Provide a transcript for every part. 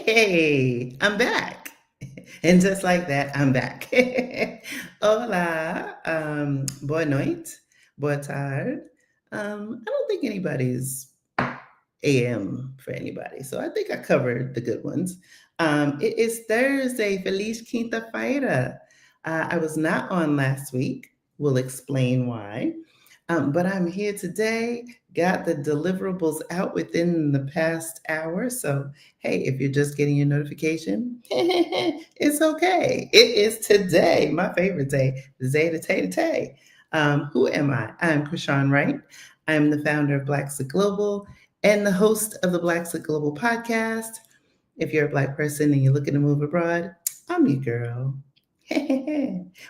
Hey, I'm back. And just like that, I'm back. Hola, boa noite, boa tarde. I don't think anybody's AM for anybody, so I think I covered the good ones. It is Thursday. Feliz Quinta-feira. I was not on last week. We'll explain why. But I'm here today, got the deliverables out within the past hour. So, hey, if you're just getting your notification, it's okay. It is today, my favorite day, Zay to Tay to Tay. Who am I? I'm Krishan Wright. I'm the founder of Blaxit Global and the host of the Blaxit Global podcast. If you're a Black person and you're looking to move abroad, I'm your girl.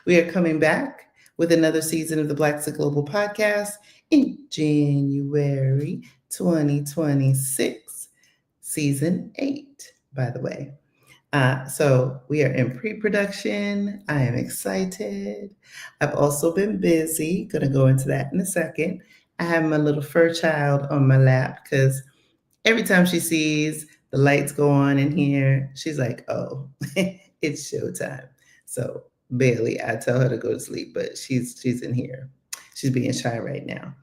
We are coming back with another season of the Blaxit Global podcast in January 2026, season 8, by the way. So we are in pre-production. I am excited. I've also been busy. Going to go into that in a second. I have my little fur child on my lap because every time she sees the lights go on in here, she's like, "Oh, it's showtime." So Bailey, I tell her to go to sleep, but she's in here. She's being shy right now.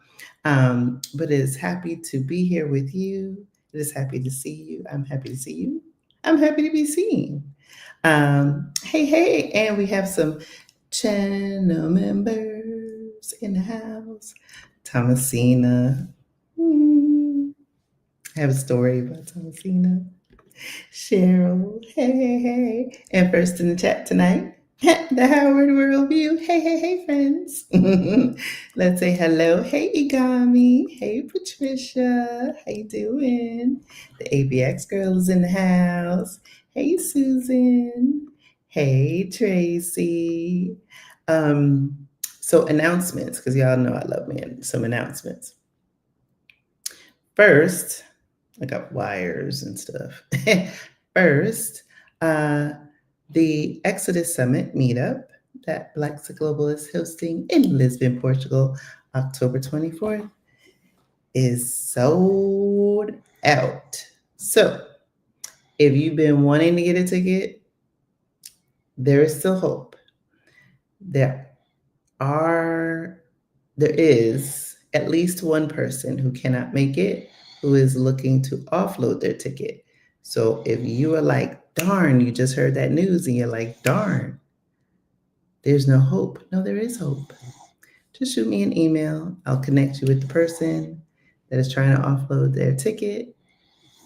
But it is happy to be here with you. It is happy to see you. I'm happy to see you. I'm happy to be seen. Hey, and we have some channel members in the house. Thomasina. I have a story about Thomasina. Cheryl. Hey. And first in the chat tonight, the Howard Worldview. Hey, friends. Let's say hello. Hey, Igami. Hey, Patricia. How you doing? The ABX girl is in the house. Hey, Susan. Hey, Tracy. So announcements, because y'all know I love me and some announcements. First, I got wires and stuff. First, the Exodus Summit meetup that Blaxit Global is hosting in Lisbon, Portugal, October 24th, is sold out. So, if you've been wanting to get a ticket, there is still hope. There is at least one person who cannot make it who is looking to offload their ticket. So if you are like, darn, you just heard that news and you're like, darn, there's no hope. No, there is hope. Just shoot me an email. I'll connect you with the person that is trying to offload their ticket,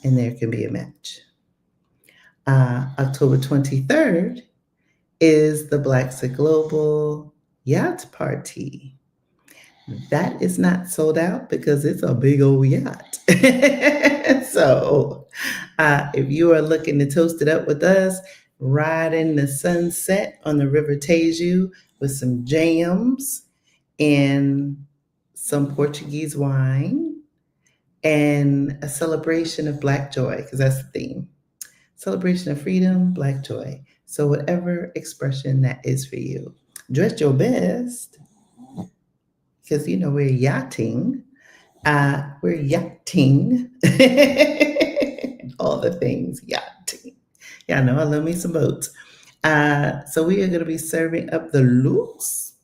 and there can be a match. October 23rd is the Blaxit Global Yacht Party. That is not sold out because it's a big old yacht. So if you are looking to toast it up with us, ride in the sunset on the River Teju with some jams and some Portuguese wine and a celebration of Black joy, because that's the theme. Celebration of freedom, Black joy. So whatever expression that is for you, dress your best. Because, we're yachting. We're yachting. All the things, yachting. Yeah, I know, I love me some boats. So we are going to be serving up the looks,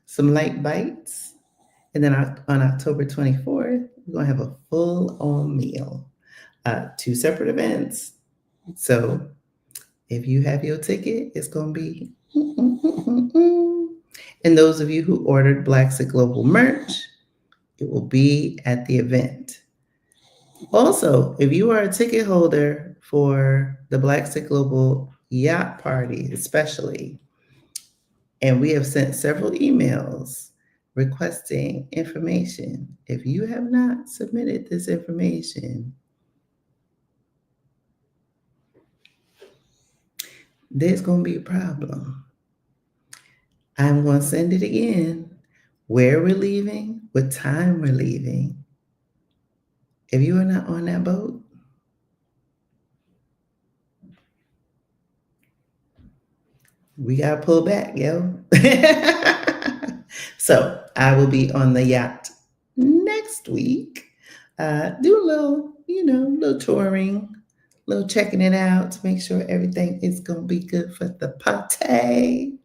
some light bites. And then on October 24th, we're going to have a full-on meal. 2 separate events. So if you have your ticket, it's going to be... And those of you who ordered Blaxit Global merch, it will be at the event. Also, if you are a ticket holder for the Blaxit Global Yacht Party, especially, and we have sent several emails requesting information. If you have not submitted this information, there's going to be a problem. I'm going to send it again. Where we're leaving, what time we're leaving. If you are not on that boat, we got to pull back, yo. So I will be on the yacht next week. Do a little touring, little checking it out to make sure everything is going to be good for the party.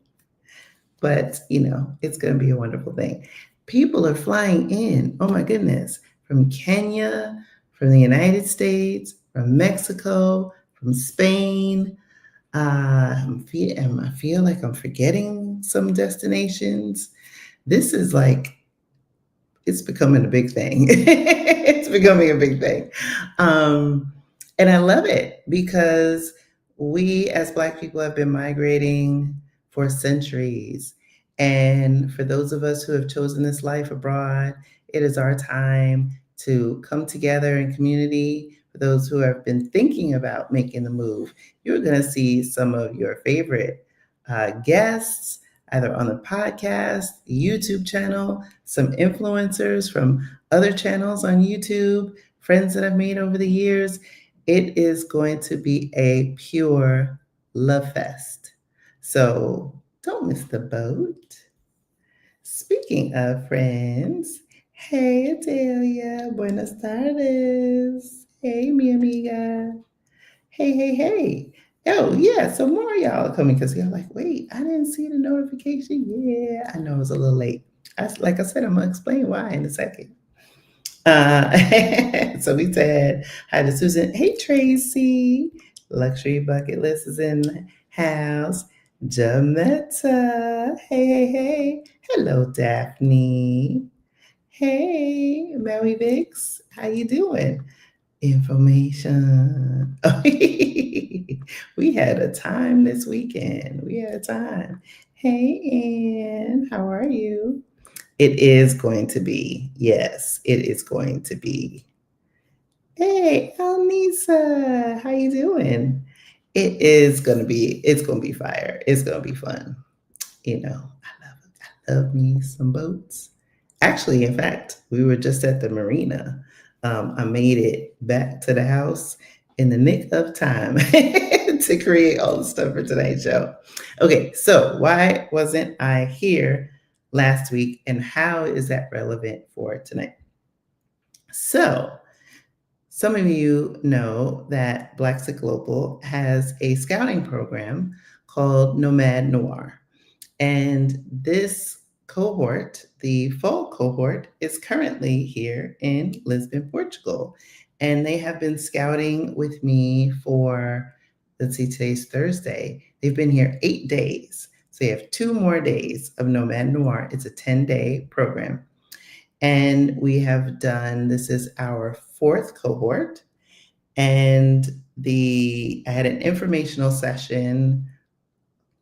But, it's going to be a wonderful thing. People are flying in, oh my goodness, from Kenya, from the United States, from Mexico, from Spain. I feel like I'm forgetting some destinations. This is like it's becoming a big thing. It's becoming a big thing. Um, and I love it because we as Black people have been migrating for centuries. And for those of us who have chosen this life abroad, it is our time to come together in community. For those who have been thinking about making the move, you're going to see some of your favorite guests either on the podcast, YouTube channel, some influencers from other channels on YouTube, friends that I've made over the years. It is going to be a pure love fest. So don't miss the boat. Speaking of friends, hey Adelia, buenas tardes. Hey, mi amiga. Hey, hey, hey. Oh, yeah. So more of y'all are coming because y'all like, wait, I didn't see the notification. Yeah, I know it was a little late. Like I said, I'm going to explain why in a second. So we said hi to Susan. Hey, Tracy. Luxury Bucket List is in the house. Jametta. Hey, hey, hey. Hello, Daphne. Hey, Mary Vix. How you doing? Information. We had a time this weekend. We had a time. Hey, Ann, how are you? It is going to be, yes, it is going to be. Hey, Alnisa, how you doing? It's going to be fire. It's going to be fun. I love me some boats. Actually, in fact, we were just at the marina. I made it back to the house in the nick of time to create all the stuff for tonight's show. Okay, so why wasn't I here last week, and how is that relevant for tonight? So, some of you know that Blaxit Global has a scouting program called Nomad Noir. And this cohort, the fall cohort, is currently here in Lisbon, Portugal. And they have been scouting with me for, let's see, today's Thursday. They've been here 8 days. So they have 2 more days of Nomad Noir. It's a 10-day program. And we have done, this is our 4th cohort. And I had an informational session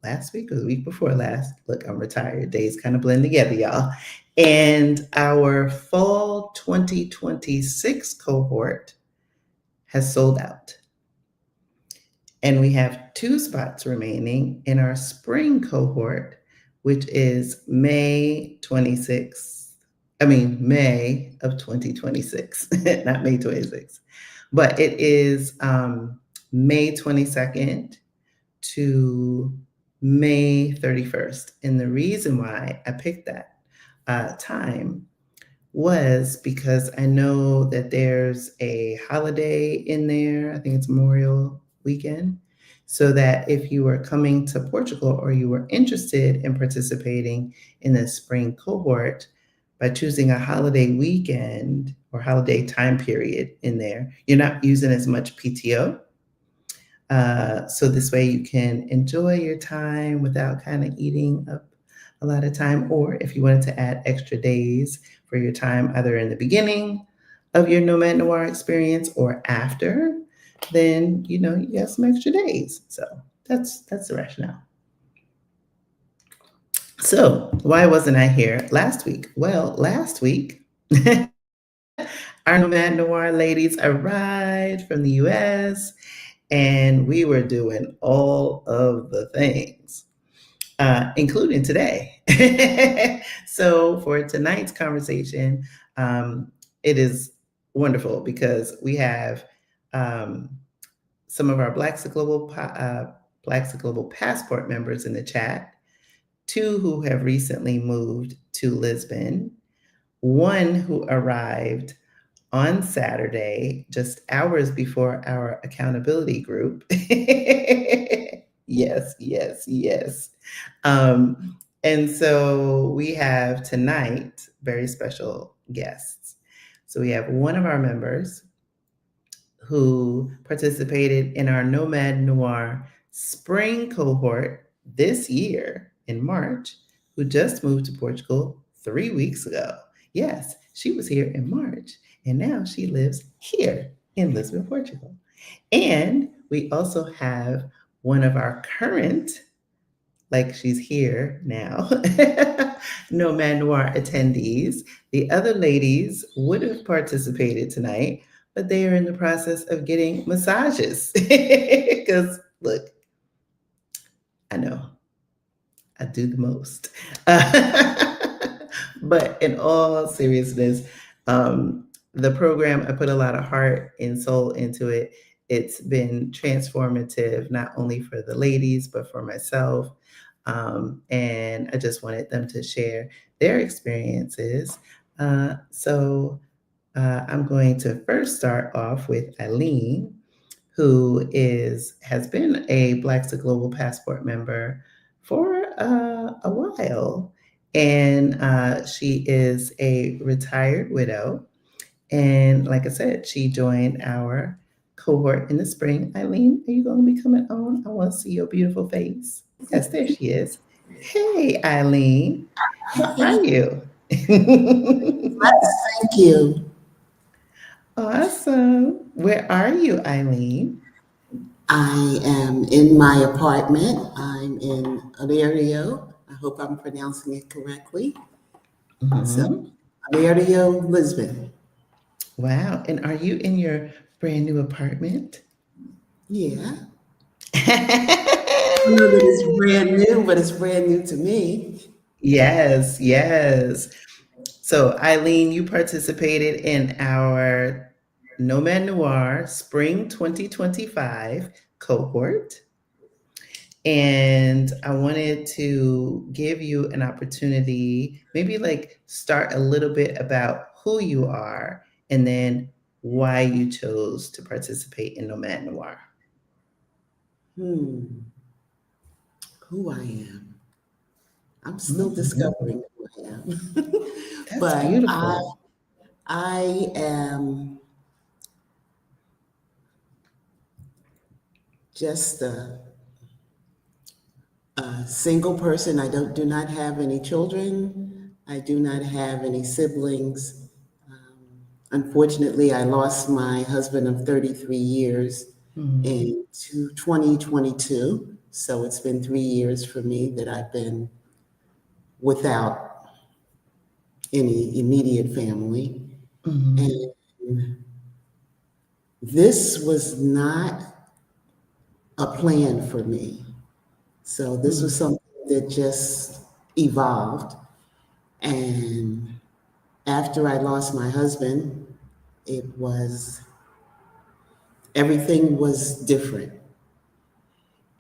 last week or the week before last. Look, I'm retired. Days kind of blend together, y'all. And our fall 2026 cohort has sold out. And we have 2 spots remaining in our spring cohort, which is May of 2026, not May 26th. But it is May 22nd to May 31st. And the reason why I picked that time was because I know that there's a holiday in there. I think it's Memorial Weekend. So that if you were coming to Portugal or you were interested in participating in the spring cohort, by choosing a holiday weekend or holiday time period in there, you're not using as much PTO. So this way you can enjoy your time without kind of eating up a lot of time. Or if you wanted to add extra days for your time, either in the beginning of your Nomad Noir experience or after, then you have some extra days. So that's the rationale. So why wasn't I here last week? Well, last week our Nomad Noir ladies arrived from the US. And we were doing all of the things, including today. So for tonight's conversation, it is wonderful because we have some of our Blaxit Global Passport members in the chat, 2 who have recently moved to Lisbon, 1 who arrived on Saturday, just hours before our accountability group. Yes, yes, yes. And so we have tonight very special guests. So we have one of our members who participated in our Nomad Noir Spring cohort this year in March, who just moved to Portugal 3 weeks ago. Yes, she was here in March, and now she lives here in Lisbon, Portugal. And we also have one of our current, like she's here now, Nomad Noir attendees. The other ladies would have participated tonight, but they are in the process of getting massages. Because, look, I know I do the most. But in all seriousness, the program, I put a lot of heart and soul into it. It's been transformative, not only for the ladies, but for myself. And I just wanted them to share their experiences. So I'm going to first start off with Ilene, who has been a Blaxit Global Passport member for a while, and she is a retired widow. And like I said, she joined our cohort in the spring. Eileen, are you going to be coming on? I want to see your beautiful face. Yes, there she is. Hey, Eileen, how are you? Thank you. Awesome. Where are you, Eileen? I am in my apartment. I'm in Olario. I hope I'm pronouncing it correctly. So, Hmm. Olario, Lisbon. Wow. And are you in your brand new apartment? Yeah. I don't know that it's brand new, but it's brand new to me. Yes, yes. So, Eileen, you participated in our Nomad Noir Spring 2025 cohort. And I wanted to give you an opportunity, maybe like start a little bit about who you are and then why you chose to participate in Nomad Noir. Hmm. Who I am. I'm still Mhm. discovering who I am. That's but beautiful. I am just a single person. I do not have any children. I do not have any siblings. Unfortunately, I lost my husband of 33 years Mhm. in 2022. So it's been 3 years for me that I've been without any immediate family. Mhm. And this was not a plan for me. So this was Mm. something that just evolved. And after I lost my husband, it was everything was different.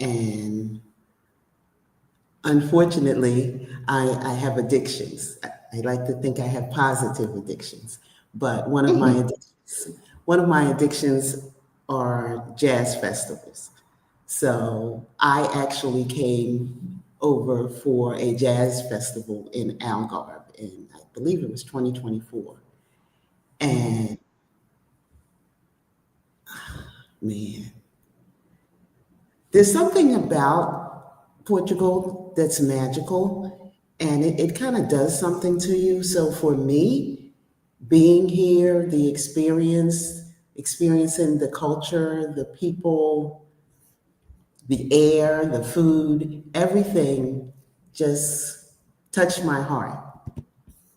And unfortunately, I have addictions. I like to think I have positive addictions, but one of my addictions are jazz festivals. So I actually came over for a jazz festival in Algarve, in I believe it was 2024. Mm. And man, there's something about Portugal that's magical, and it kind of does something to you. So for me, being here, the experience, experiencing the culture, the people, the air, the food, everything just touched my heart.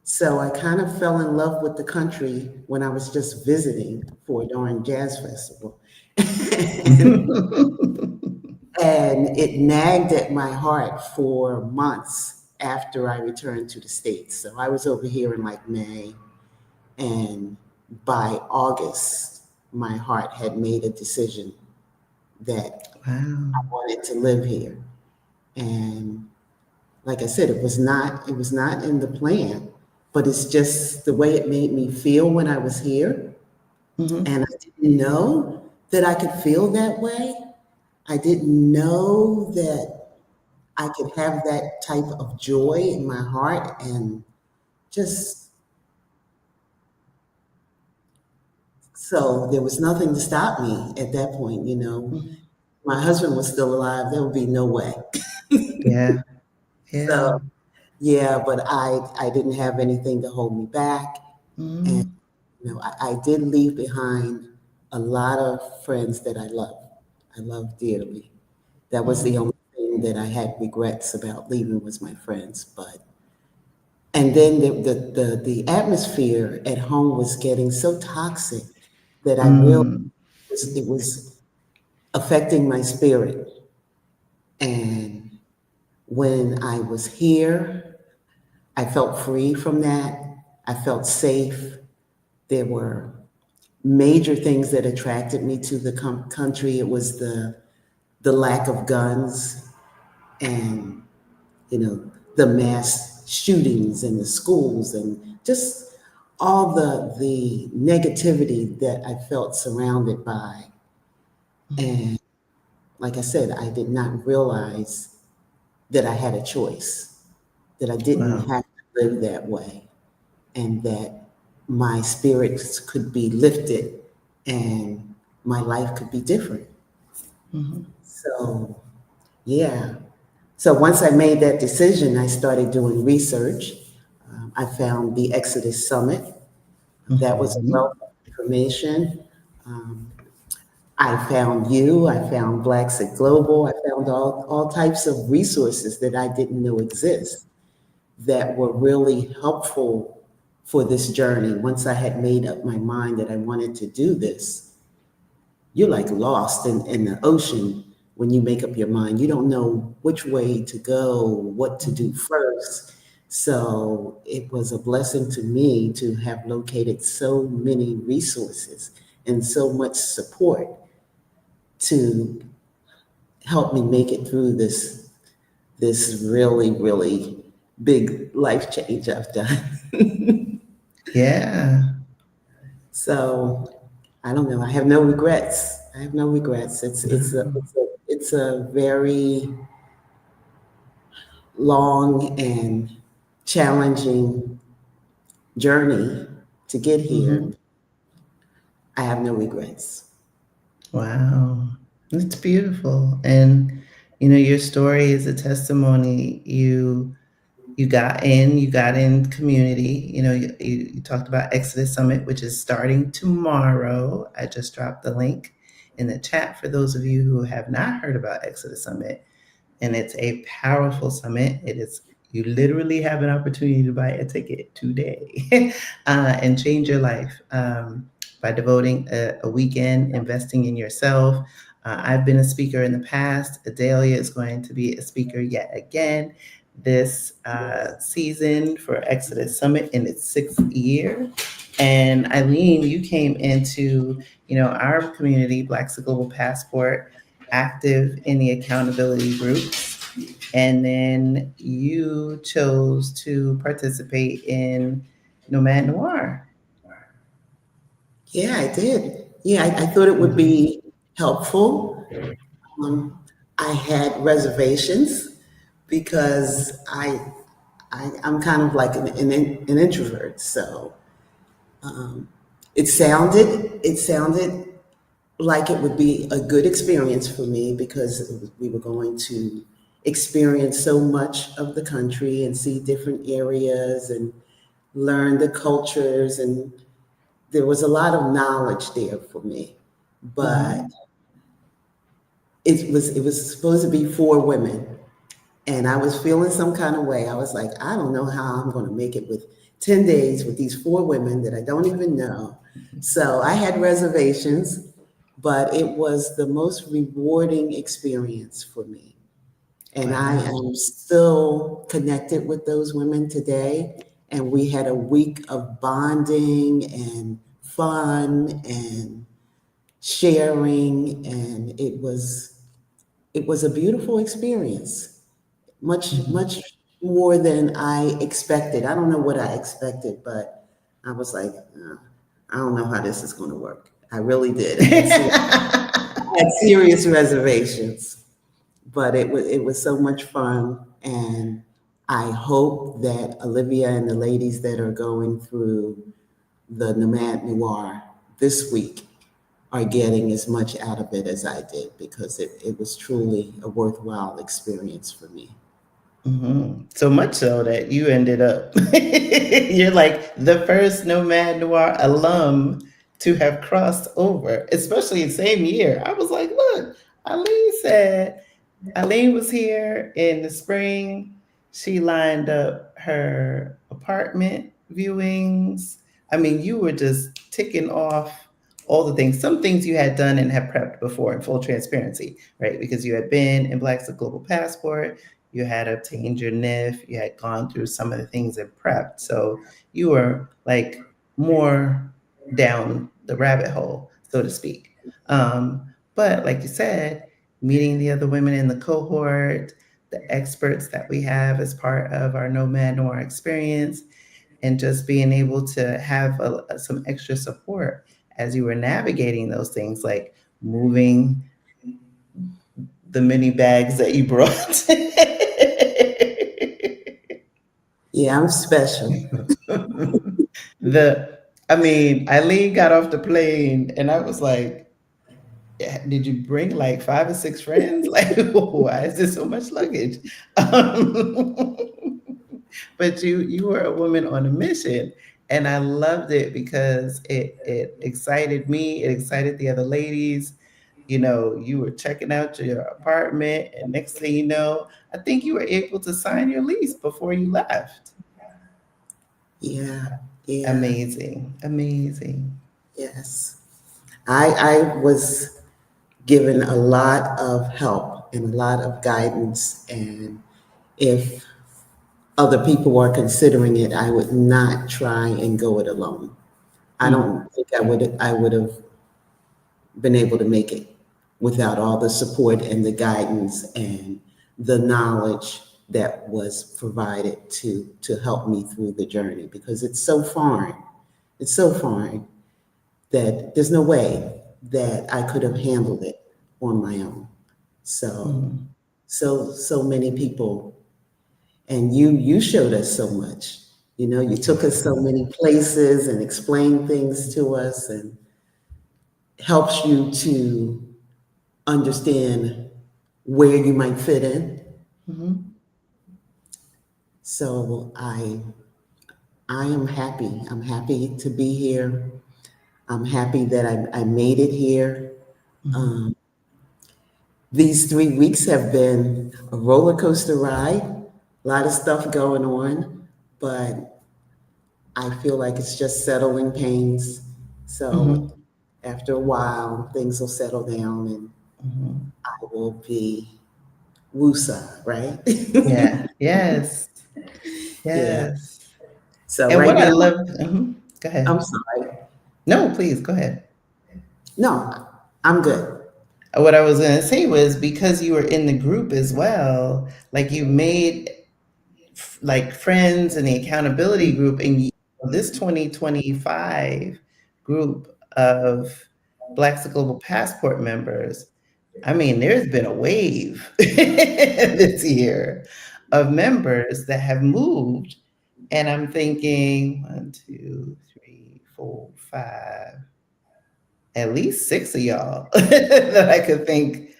So I kind of fell in love with the country when I was just visiting for a darn jazz festival. And it nagged at my heart for months after I returned to the States. So I was over here in like May, and by August, my heart had made a decision that Wow. I wanted to live here. And like I said, it was not in the plan, but it's just the way it made me feel when I was here. Mm-hmm. And I didn't know that I could feel that way. I didn't know that I could have that type of joy in my heart and just so there was nothing to stop me at that point, you know. Mm-hmm. My husband was still alive, there would be no way. Yeah. Yeah. So yeah, but I didn't have anything to hold me back. And Mm-hmm. you know, I did leave behind a lot of friends that I love. I love dearly. That was the Mm-hmm. only thing that I had regrets about leaving was my friends. But and then the atmosphere at home was getting so toxic that I realized Mm. it was affecting my spirit. And when I was here, I felt free from that. I felt safe. There were major things that attracted me to the country. It was the lack of guns and the mass shootings in the schools and just all the negativity that I felt surrounded by. Mm-hmm. And like I said, I did not realize that I had a choice, that I didn't Wow. have to live that way, and that my spirits could be lifted and my life could be different. Mm-hmm. So, yeah. So once I made that decision, I started doing research. I found the Exodus Summit. That was a Mm-hmm. wealth of information. Um, I found you, I found Blaxit Global, I found all types of resources that I didn't know exist that were really helpful for this journey. Once I had made up my mind that I wanted to do this, you're like lost in the ocean when you make up your mind. You don't know which way to go, what to do Mm-hmm. first. So it was a blessing to me to have located so many resources and so much support to help me make it through this really, really big life change I've done. Yeah. So I don't know. I have no regrets. I have no regrets. It's a very long and challenging journey to get Mm-hmm. here. I have no regrets. Wow. It's beautiful. And your story is a testimony. You got in community. You talked about Exodus Summit, which is starting tomorrow. I just dropped the link in the chat for those of you who have not heard about Exodus Summit. And it's a powerful summit. It is You literally have an opportunity to buy a ticket today and change your life by devoting a weekend investing in yourself. I've been a speaker in the past. Adelia is going to be a speaker yet again this season for Exodus Summit in its sixth year. And Ilene, you came into our community, Blaxit Global Passport, active in the accountability groups, and then you chose to participate in Nomad Noir. Yeah, I did. Yeah, I thought it would Mhm. be helpful. I had reservations because I'm kind of like an introvert. So it sounded like it would be a good experience for me because we were going to experience so much of the country and see different areas and learn the cultures, and there was a lot of knowledge there for me. But Mhm. it was supposed to be for women, and I was feeling some kind of way. I was like, I don't know how I'm going to make it with 10 days with these four women that I don't even know. So I had reservations, but it was the most rewarding experience for me. And I Wow. am still connected with those women today. And we had a week of bonding and fun and sharing, and it was a beautiful experience, much Mhm. much more than I expected. I don't know what I expected, but I was like, I don't know how this is going to work. I really did. I had serious reservations, but it was so much fun, and I hope that Olivia and the ladies that are going through the Nomad Noir this week are getting as much out of it as I did, because it was truly a worthwhile experience for me. So much so that you ended up, you're like the first Nomad Noir alum to have crossed over, especially the same year. I was like, look, Eileen said Eileen was here in the spring. She lined up her apartment viewings. I mean, you were just ticking off all the things. Some things you had done and had prepped before in full transparency, right? Because you had been in Blaxit Global Passport, you had obtained your NIF, you had gone through some of the things and prepped. So you were like more down the rabbit hole, so to speak. But like you said, meeting the other women in the cohort, the experts that we have as part of our Nomad Noir experience, and just being able to have some extra support as you were navigating those things, like moving the mini bags that you brought. Yeah, I'm special. the, I mean, Eileen got off the plane, and I was like, yeah, did you bring like 5 or 6 friends? Like, why is there so much luggage? Um, but you were a woman on a mission, and I loved it because it excited me, it excited the other ladies. You know, you were checking out your apartment, and next thing you know, I think you were able to sign your lease before you left. Yeah, yeah, Amazing, amazing. yes. I was given a lot of help and a lot of guidance, and if other people are considering it, I would not try and go it alone. I Mm, don't think I would have been able to make it without all the support and the guidance and the knowledge that was provided to help me through the journey, because it's so foreign. It's so foreign that there's no way that I could have handled it on my own. So mm, so many people, and you showed us so much. You took us so many places and explained things to us, and helps you to understand where you might fit in. mhm, So I am happy. I'm happy to be here. I'm happy that I made it here. mhm, Um, these 3 weeks have been a roller coaster ride, a lot of stuff going on, but I feel like it's just settling pains. So mhm, after a while, things will settle down, and mhm. I will be woosah, right? Yeah. Yes. Yeah. Yes. So And right what I now, love, go I'm ahead. sorry. No, please go ahead. No, I'm good. What I was going to say was because you were in the group as well, like you made like friends in the accountability group, and this 2025 group of Blaxit Global Passport members. I mean, there's been a wave this year of members that have moved, and I'm thinking 1, 2, 3, 4, 5, at least 6 of y'all that I could think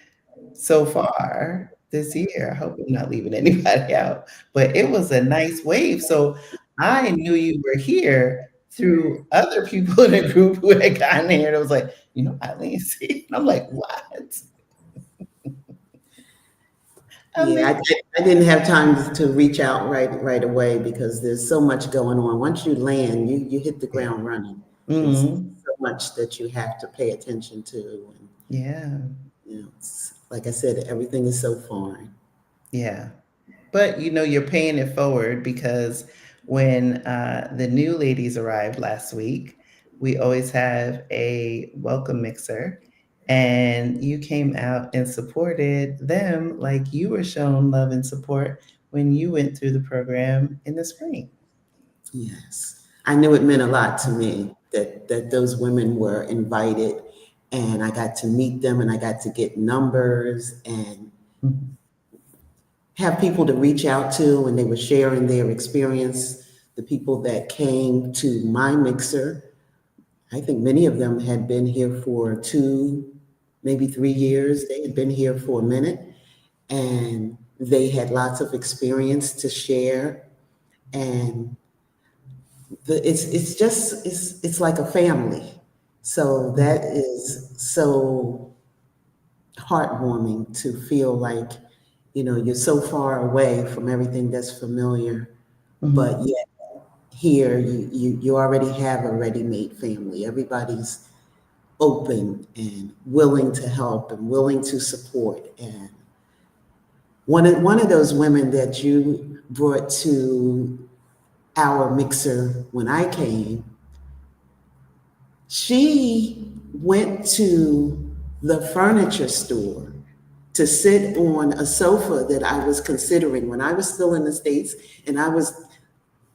so far this year. I hope I'm not leaving anybody out, but it was a nice wave. So I knew you were here through other people in the group who had gotten here. And it was like, Eileen's here. And I'm like, what? I Yeah, mean, I didn't have time to reach out right away, because there's so much going on. Once you land, you hit the yeah. ground running. It's Mhm. so much that you have to pay attention to. And, Yeah. like I said, everything is so foreign. Yeah. But you're paying it forward because when the new ladies arrived last week, we always have a welcome mixer. And you came out and supported them like you were shown love and support when you went through the program in the spring. Yes. I knew it meant a lot to me. that those women were invited, and I got to meet them, and I got to get numbers and Mhm. have people to reach out to, and they were sharing their experience. The people that came to my mixer, I think many of them had been here for 2, maybe 3 years. They had been here for a minute, and they had lots of experience to share. And it's like a family. So that is so heartwarming to feel like, you're so far away from everything that's familiar, but Mhm. yet here you already have a ready-made family. Everybody's open and willing to help and willing to support. And one of those women that you brought to our mixer when I came, she went to the furniture store to sit on a sofa that I was considering when I was still in the States and I was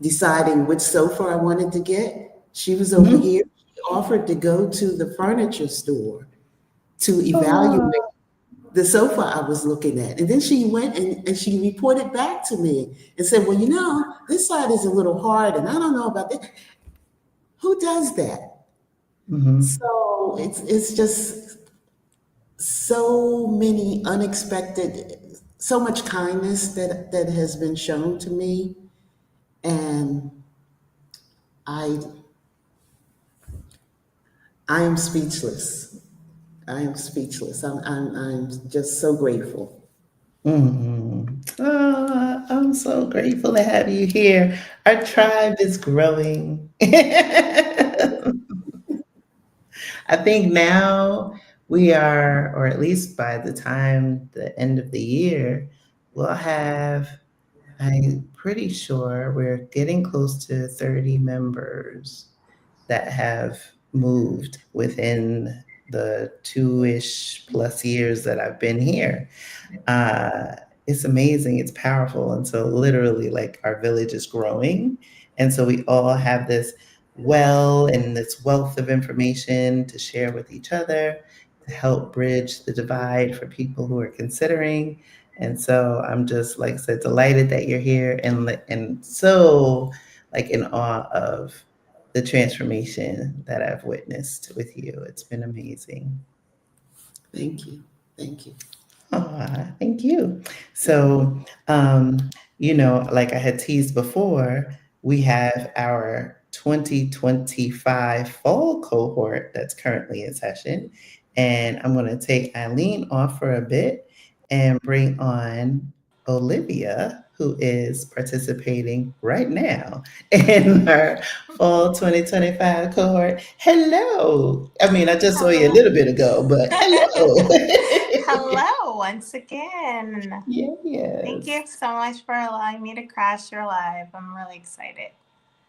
deciding which sofa I wanted to get. She was over Mhm. here. She offered to go to the furniture store to evaluate Oh. the sofa I was looking at. And then she went and she reported back to me and said, well, this side is a little hard and I don't know about that. Who does that? Mhm. So it's just so many unexpected, so much kindness that has been shown to me. And I I am speechless. I am speechless. I'm just so grateful. Mhm. Oh, I'm so grateful to have you here. Our tribe is growing. I think now we are, or at least by the time the end of the year, we'll have, I'm pretty sure we're getting close to 30 members that have moved within the 2-ish plus years that I've been here. uh, it's amazing, it's powerful. And so, literally, like our village is growing. And so, we all have this well and this wealth of information to share with each other to help bridge the divide for people who are considering. And so, I'm just, like I said, delighted that you're here and so like in awe of the transformation that I've witnessed with you. It's been amazing. Thank you. Thank you. Thank you. So, like I had teased before, we have our 2025 fall cohort that's currently in session. And I'm going to take Eileen off for a bit and bring on Olivia, who is participating right now in our fall 2025 cohort. Hello. I mean, I just saw you a Hello. little bit ago, but hello. Hello once again. Thank Yes. you so much for allowing me to crash your live. I'm really excited.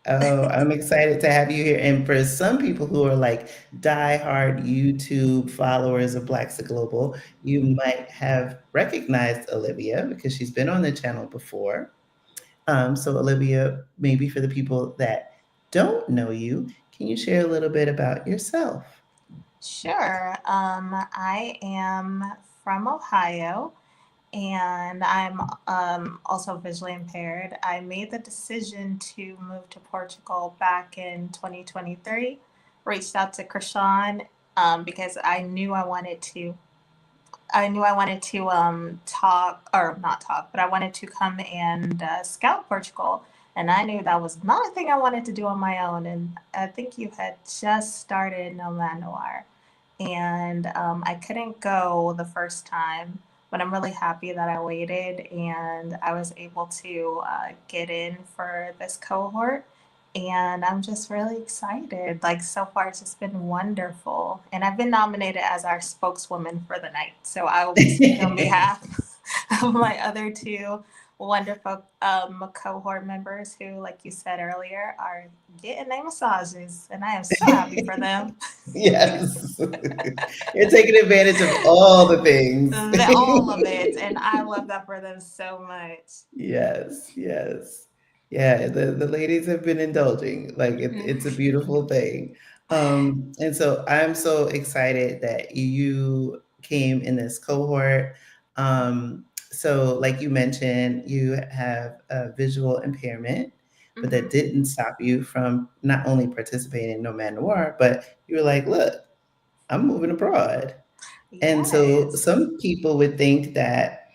Oh, I'm excited to have you here. And for some people who are like diehard YouTube followers of Blaxit Global, you might have recognized Olivia because she's been on the channel before. So, Olivia, maybe for the people that don't know you, can you share a little bit about yourself? Sure. I am from Ohio and I'm also visually impaired. I made the decision to move to Portugal back in 2023. Reached out to Krishan because I knew I wanted to talk or not talk, but I wanted to come and scout Portugal. And I knew that was not a thing I wanted to do on my own. And I think you had just started Nomad Noir. And I couldn't go the first time, but I'm really happy that I waited and I was able to get in for this cohort. And I'm just really excited. Like, so far, it's just been wonderful. And I've been nominated as our spokeswoman for the night. So I will be speaking on behalf of my other two wonderful cohort members who, like you said earlier, are getting their massages. And I am so happy for them. Yes. You're taking advantage of all the things. All of it. And I love that for them so much. Yes, yes. Yeah, the ladies have been indulging. Like it's a beautiful thing. And so I'm so excited that you came in this cohort. So, like you mentioned, you have a visual impairment, but that Hmm. didn't stop you from not only participating in Nomad Noir, but you were like, look, I'm moving abroad. And so Yes. some people would think that,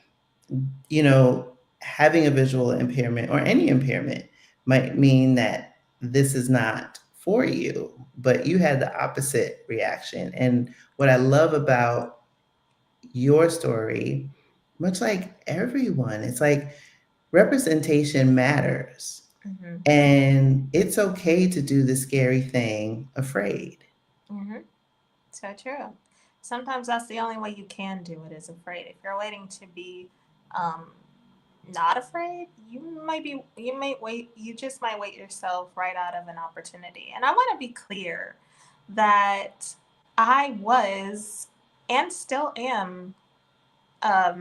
having a visual impairment or any impairment might mean that this is not for you, but you had the opposite reaction. And what I love about your story, much like everyone, it's like representation matters. Hmm. And it's okay to do the scary thing afraid. Hmm. So true. Sometimes that's the only way you can do it is afraid. If you're waiting to be um, not afraid, you just might wait yourself right out of an opportunity. And I want to be clear that I was and still am, I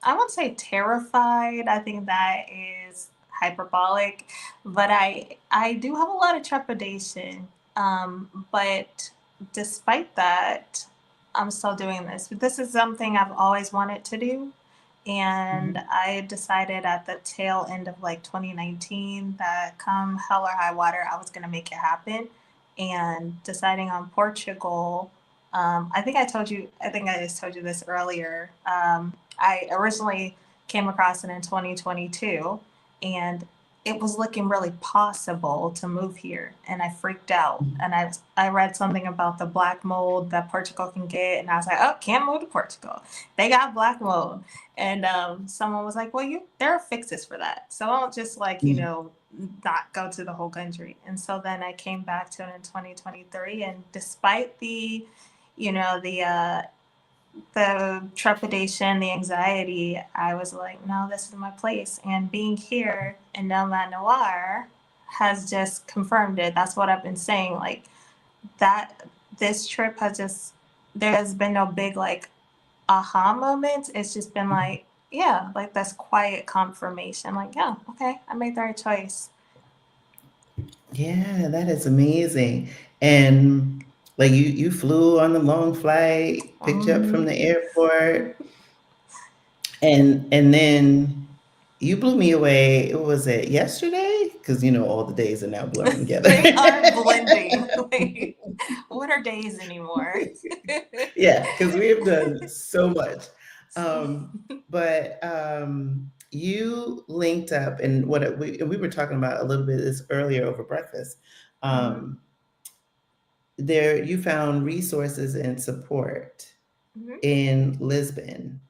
won't say terrified. I think that is hyperbolic, but I do have a lot of trepidation. But despite that, I'm still doing this. This is something I've always wanted to do. And Mhm. I decided at the tail end of like 2019 that come hell or high water, I was going to make it happen. And deciding on Portugal, I think I just told you this earlier. I originally came across it in 2022, and it was looking really possible to move here, and I freaked out. And I read something about the black mold that Portugal can get, and I was like, oh, can't move to Portugal. They got black mold. And someone was like, well, there are fixes for that. So I don't just like, Mhm. not go to the whole country. And so then I came back to it in 2023. And despite you know, the trepidation, the anxiety, I was like, no, this is my place. And being here in Nomad Noir has just confirmed it. That's what I've been saying. Like that, this trip has just, there has been no big like aha moments. It's just been like, yeah, like this quiet confirmation. Like, yeah, okay, I made the right choice. Yeah, that is amazing. And like you flew on the long flight, picked you up from Mm-hmm. the airport, and then you blew me away. Was it yesterday? Because all the days are now blurring together. They are blending. Like, what are days anymore? Yeah, because we have done so much. Um, but you linked up, and we were talking about a little bit of this earlier over breakfast. Mm-hmm. Um, there, you found resources and support Mm-hmm. in Lisbon,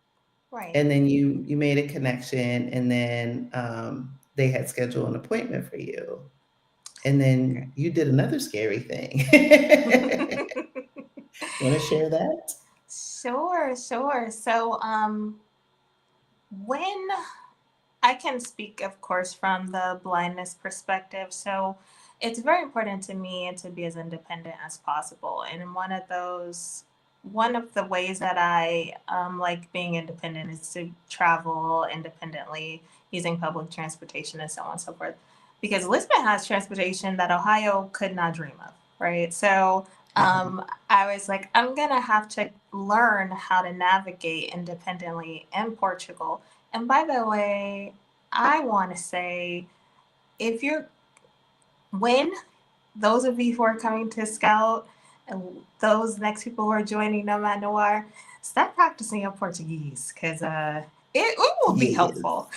Right. and then you made a connection, and then they had scheduled an appointment for you, and then you did another scary thing. Want to share that? Sure, sure. So, when I can speak, of course, from the blindness perspective. So it's very important to me to be as independent as possible. And one of the ways that I like being independent is to travel independently using public transportation and so on and so forth. Because Lisbon has transportation that Ohio could not dream of, right? So Mhm. I was like, I'm going to have to learn how to navigate independently in Portugal. And by the way, I want to say if you're, when those of you who are coming to Scout and those next people who are joining Nomad Noir, start practicing your Portuguese because it will be Yes. helpful.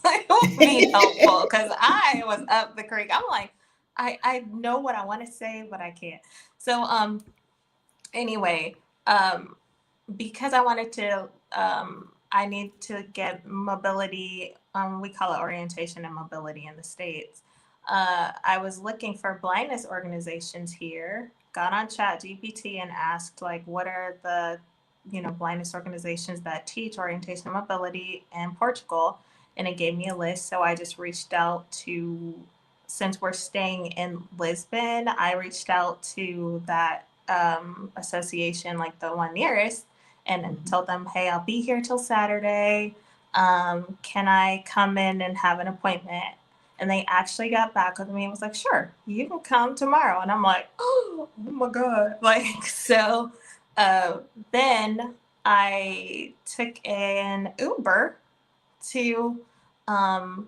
It will be helpful because I was up the creek. I'm like, I know what I want to say, but I can't. So, anyway, um, because I wanted to, I need to get mobility. We call it orientation and mobility in the States. I was looking for blindness organizations here, got on Chat GPT and asked, like, what are the, blindness organizations that teach orientation and mobility in Portugal? And it gave me a list. So I just reached out to, since we're staying in Lisbon, I reached out to that association, like the one nearest, and Mhm. told them, hey, I'll be here till Saturday. Can I come in and have an appointment? And they actually got back with me and was like, sure, you can come tomorrow. And I'm like, oh my God. Like, so uh, then I took an Uber to um,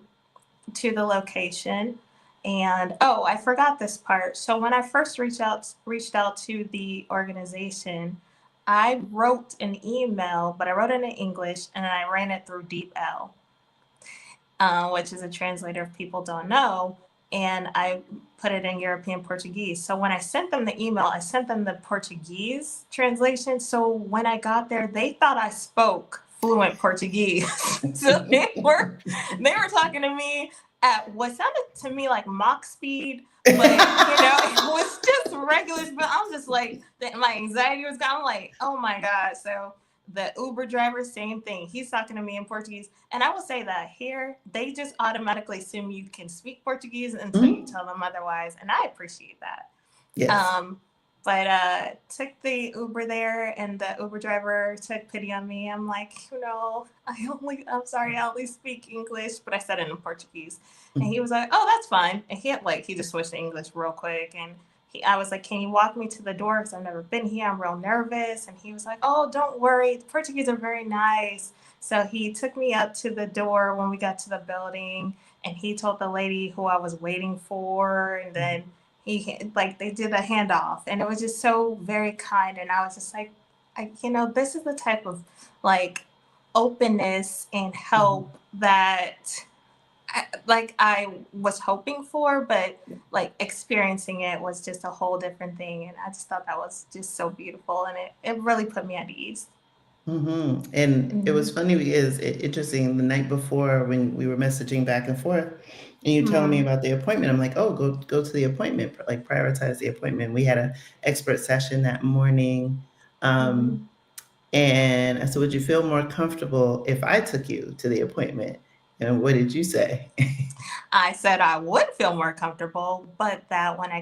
to the location. And oh, I forgot this part. So when I first reached out to the organization, I wrote an email, but I wrote it in English and then I ran it through DeepL, which is a translator if people don't know. And I put it in European Portuguese. So when I sent them the email, I sent them the Portuguese translation. So when I got there, they thought I spoke fluent Portuguese. So they were talking to me at what sounded to me like Mach speed, but it was just regular. But I was just like, my anxiety was gone. I'm like, oh my God. So the Uber driver, same thing. He's talking to me in Portuguese. And I will say that here, they just automatically assume you can speak Portuguese until you tell them otherwise. And I appreciate that. Yes. But took the Uber there, and the Uber driver took pity on me. I'm like, I'm sorry, I only speak English, but I said it in Portuguese. And he was like, oh, that's fine. And he just switched to English real quick. And I was like, can you walk me to the door? Because I've never been here. I'm real nervous. And he was like, oh, don't worry. The Portuguese are very nice. So he took me up to the door when we got to the building, and he told the lady who I was waiting for, and then they did a handoff, and it was just so very kind. And I was just like, this is the type of like openness and help that I was hoping for, but like experiencing it was just a whole different thing. And I just thought that was just so beautiful, and it really put me at ease. And it was Mm-hmm. funny because interesting, the night before when we were messaging back and forth, and you telling me Mm-hmm. about the appointment, I'm like, oh, go to the appointment, like prioritize the appointment. We had a expert session that morning, Mm-hmm. um, and I said, would you feel more comfortable if I took you to the appointment? And what did you say? I said I would feel more comfortable, but that when I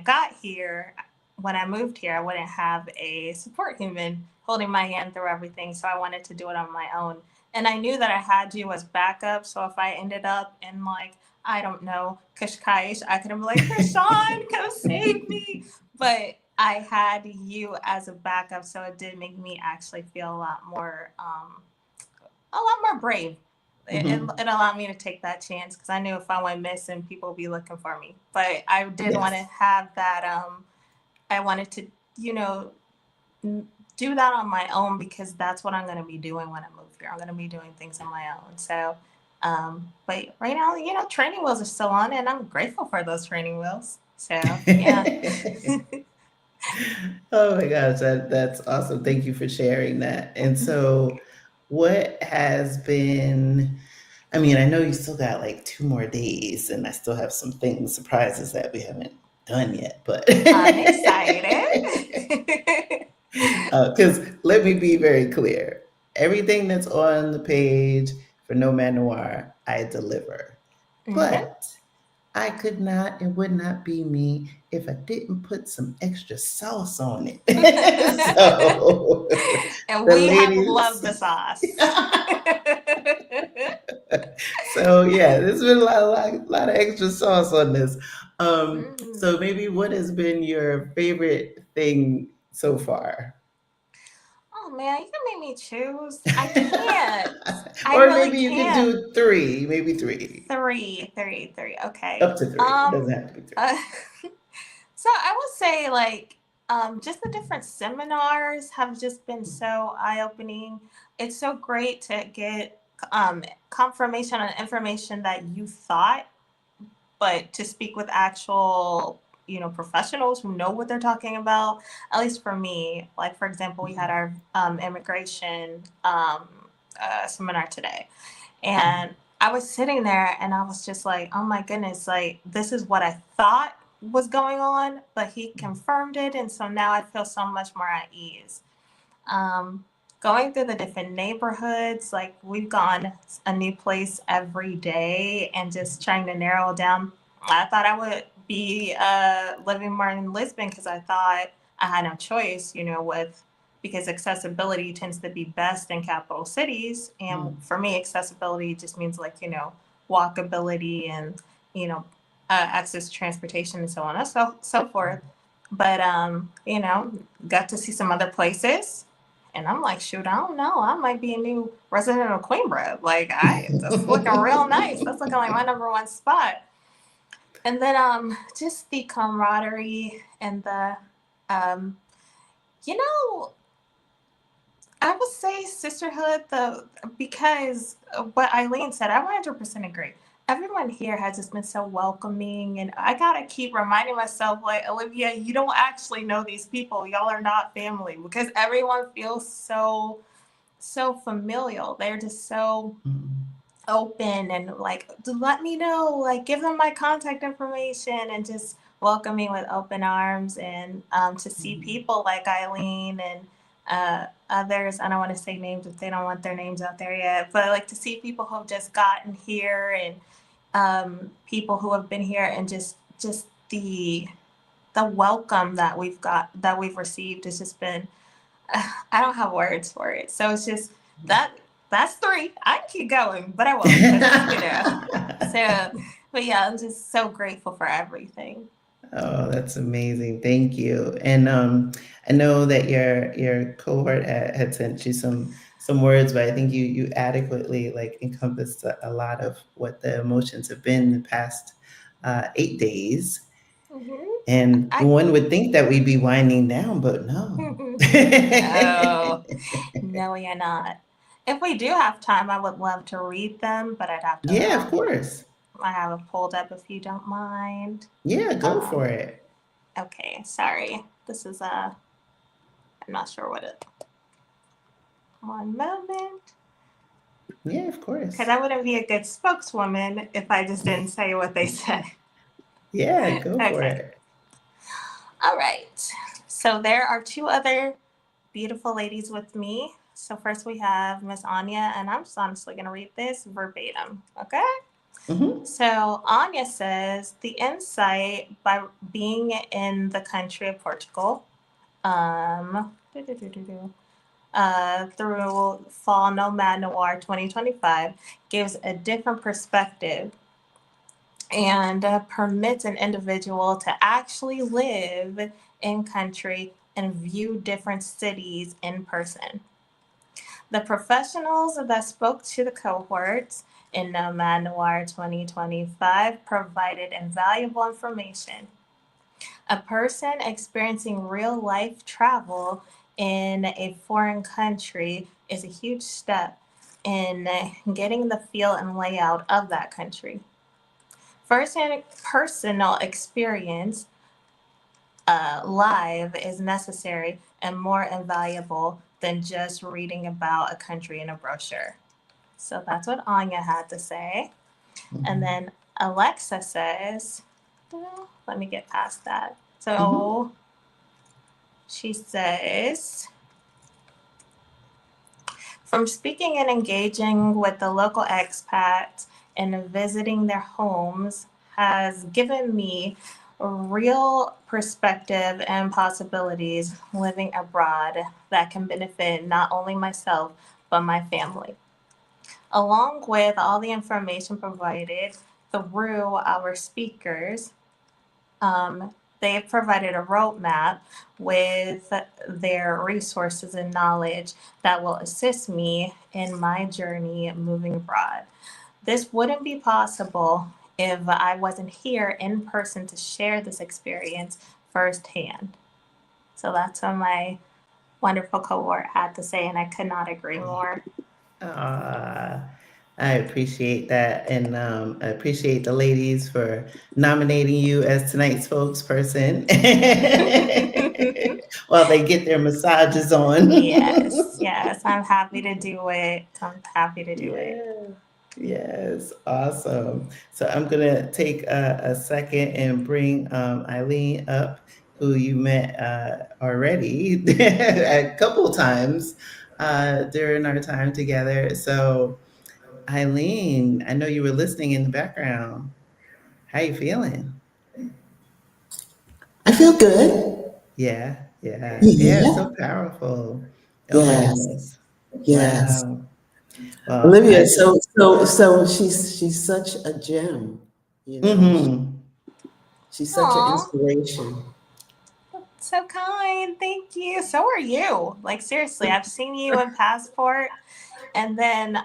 moved here, I wouldn't have a support human holding my hand through everything. So I wanted to do it on my own. And I knew that I had you as backup. So if I ended up in like, I don't know, Kashkaish, I could have been like, Krishan, come save me. But I had you as a backup. So it did make me actually feel a lot more brave. It allowed me to take that chance because I knew if I went missing, people would be looking for me. But I did want to Yes. have that. I wanted to, you know, do that on my own because that's what I'm going to be doing when I move here. I'm going to be doing things on my own. So, but right now, training wheels are still on, and I'm grateful for those training wheels. So, yeah. Oh my gosh, that's awesome. Thank you for sharing that. And so, what has been, I mean, I know you still got like 2 more days, and I still have some things, surprises that we haven't done yet, but I'm excited. because let me be very clear, everything that's on the page for Nomad Noir, I deliver. Hmm. But I could not, it would not be me if I didn't put some extra sauce on it. So And the we have loved ladies, the sauce. so yeah, there's been a lot of extra sauce on this. So Mm. maybe what has been your favorite thing so far? Oh man, you can make me choose. I can't. I Or really maybe you could can't. do three, maybe three. Three, three, three. Okay. Up to three. It doesn't have to be three. Uh, so I would say like just the different seminars have just been so eye-opening. It's so great to get confirmation on information that you thought, but to speak with actual professionals who know what they're talking about. At least for me, like for example, we had our immigration seminar today, and I was sitting there and I was just like, oh my goodness, like this is what I thought was going on, but he confirmed it, and so now I feel so much more at ease. um, Going through the different neighborhoods, like we've gone a new place every day and just trying to narrow down. I thought I would be living more in Lisbon because I thought I had no choice, because accessibility tends to be best in capital cities. And Mm, for me, accessibility just means like, walkability and, access to transportation and so on and so forth. But got to see some other places, and I'm like, shoot, I don't know, I might be a new resident of Queenborough. Like, that's looking real nice. That's looking like my number one spot. And then just the camaraderie and the um, you know, I would say sisterhood, the because what Eileen said, I 100% agree. Everyone here has just been so welcoming, and I gotta keep reminding myself, like, Olivia, you don't actually know these people. Y'all are not family, because everyone feels so familial. They're just so open and like, let me know, like, give them my contact information, and just welcome me with open arms. And to see people like Eileen and others, I don't want to say names if they don't want their names out there yet, but like to see people who have just gotten here, and people who have been here, and just the welcome that we've received has just been, I don't have words for it. So it's just that that's three. I can keep going, but I won't, because So, but yeah, I'm just so grateful for everything. Oh, that's amazing. Thank you. And I know that your cohort had sent you some words, but I think you adequately like encompassed a lot of what the emotions have been the past 8 days. Hmm. And I one would think that we'd be winding down, but no. no, no, we are not. If we do have time, I would love to read them, but I'd have to. Yeah, of course. I have it pulled up if you don't mind. Yeah, go for Um, it. okay, sorry. This is I'm not sure what it. One moment, Yeah, of because course. I wouldn't be a good spokeswoman if I just didn't say what they said. Yeah, go for Okay, it. all right. So there are two other beautiful ladies with me. So first we have Miss Anya, and I'm just honestly going to read this verbatim. Okay. Hmm. So Anya says the insight by being in the country of Portugal, through Fall Nomad Noir 2025 gives a different perspective, and permits an individual to actually live in country and view different cities in person. The professionals that spoke to the cohorts in Nomad Noir 2025 provided invaluable information. A person experiencing real life travel in a foreign country is a huge step in getting the feel and layout of that country. First hand personal experience live is necessary and more invaluable than just reading about a country in a brochure. So that's what Anya had to say. And Hmm. then Alexa says, well, let me get past that. Hmm. So she says, from speaking and engaging with the local expats and visiting their homes has given me a real perspective and possibilities living abroad that can benefit not only myself but my family. Along with all the information provided through our speakers, they've provided a roadmap with their resources and knowledge that will assist me in my journey moving abroad. This wouldn't be possible if I wasn't here in person to share this experience firsthand. So that's what my wonderful cohort had to say, and I could not agree more. Uh, I appreciate that, and I appreciate the ladies for nominating you as tonight's spokesperson while they get their massages on. Yes, yes, I'm happy to do it. I'm happy to do it. Yeah. Yes, awesome. So I'm gonna take a second and bring Eileen up, who you met already a couple times during our time together. So Eileen, I know you were listening in the background. How you feeling? I feel good. Yeah, yeah, yeah. Yeah. So powerful. Oh my Yes. goodness. Yes. Wow. Well, Olivia, so she's such a gem. You know, mm-hmm. She's such an Aw, inspiration. so kind. Thank you. So are you. Like, seriously, I've seen you in Passport, and then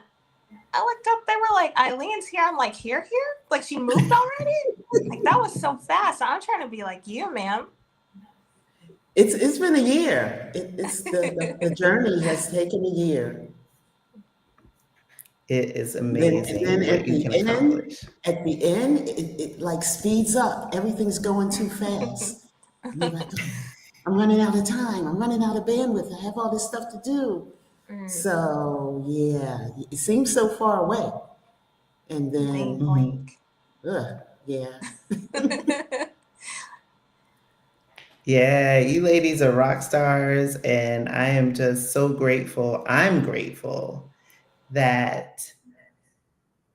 I looked up, they were like, Eileen's here. I'm like, here? Like, she moved already? Like, that was so fast. I'm trying to be like you, ma'am. It's been a year. It's the journey has taken a year. It is And then amazing what you can accomplish. at the end, it like speeds up. Everything's going too fast. And you're like, oh, I'm running out of time. I'm running out of bandwidth. I have all this stuff to do. Mm, So yeah, it seems so far away. And blink, then, Mhm. blink. yeah. Yeah, you ladies are rock stars, and I am just so grateful. I'm grateful that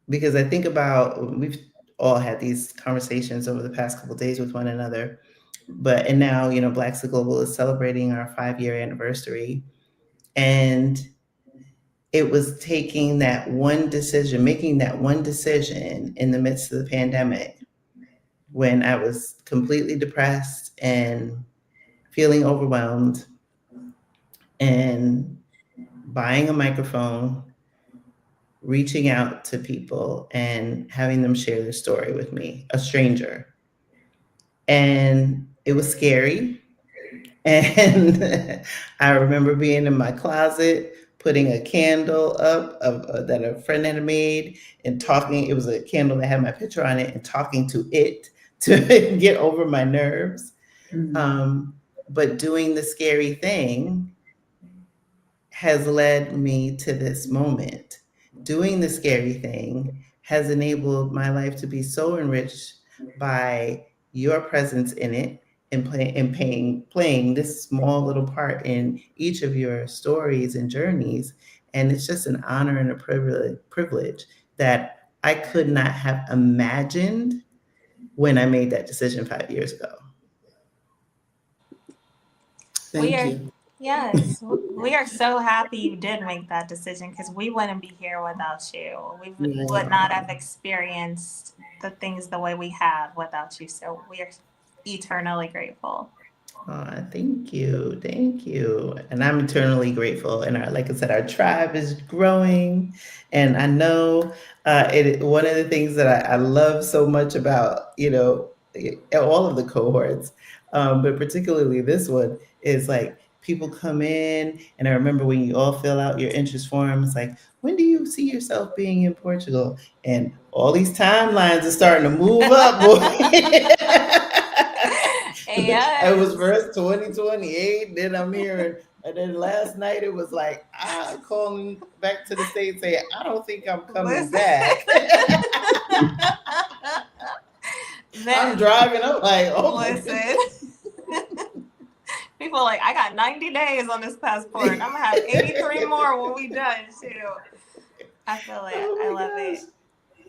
because I think about we've all had these conversations over the past couple of days with one another, but and now Blaxit Global is celebrating our 5-year anniversary, and it was taking that one decision, making that one decision in the midst of the pandemic when I was completely depressed and feeling overwhelmed and buying a microphone, reaching out to people and having them share their story with me, a stranger. And it was scary. And I remember being in my closet, putting a candle up that a friend had made and talking. It was a candle that had my picture on it and talking to it to get over my nerves. Mm. Um, but doing the scary thing has led me to this moment. Doing the scary thing has enabled my life to be so enriched by your presence in it and playing this small little part in each of your stories and journeys. And it's just an honor and a privilege that I could not have imagined when I made that decision 5 years ago. We Thank are, you. yes, we are so happy you did make that decision because we wouldn't be here without you. We would Right. not have Oh, experienced the things the way we have without you. So we are eternally grateful. thank you. Thank you. And I'm eternally grateful. And like I said, our tribe is growing. And I know one of the things that I love so much about, all of the cohorts, but particularly this one, is like people come in. And I remember when you all fill out your interest form, it's like, when do you see yourself being in Portugal? And all these timelines are starting to move up, boy. It was Yes. first 2028, then I'm hearing, and then last night it was like, I calling back to the States saying, I don't think I'm coming Listen. back. I'm Then, driving, I'm like, oh my listen. goodness. People are like, I got 90 days on this passport. I'm going to have 83 more when we done, too. I feel it. Oh I my love gosh. it.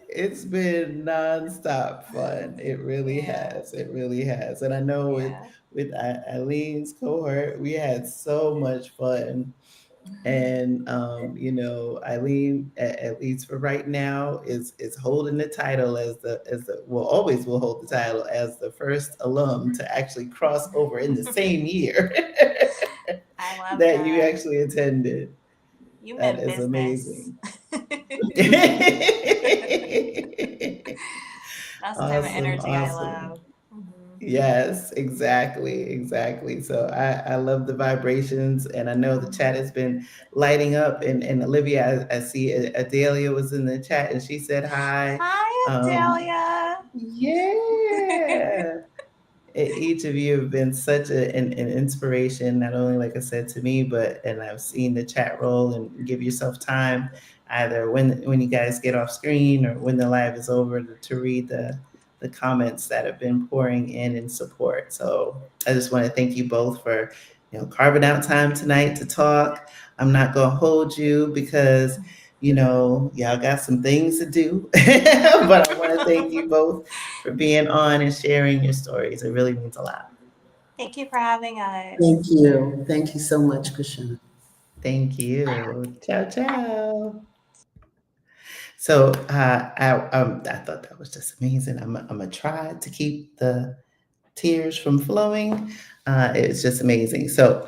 It's been nonstop fun. It really Yeah. has. It really has. And I know Yeah. with Eileen's cohort, we had so much fun. And Eileen, at least for right now, is holding the title as the well, always will hold the title as the first alum to actually cross over in the same year I love that you that. actually attended. You That meant is business. amazing. That's the type of Awesome, energy I awesome. love. Hmm. Yes, exactly, exactly. So I love the vibrations, and I know the chat has been lighting up. And Olivia, I see Adelia was in the chat, and she said hi. Hi, Um, Adelia. yeah, each of you have been such an inspiration, not only like I said to me, but and I've seen the chat roll and give yourself time, either when you guys get off screen or when the live is over, to read the comments that have been pouring in support. So I just want to thank you both for carving out time tonight to talk. I'm not gonna hold you because y'all got some things to do, but I want to thank you both for being on and sharing your stories. It really means a lot. Thank you for having Thank us. you. Thank you so much, Krishna. Thank you. Ciao, ciao. So I thought that was just amazing. I'm gonna try to keep tears from flowing. It's just amazing. So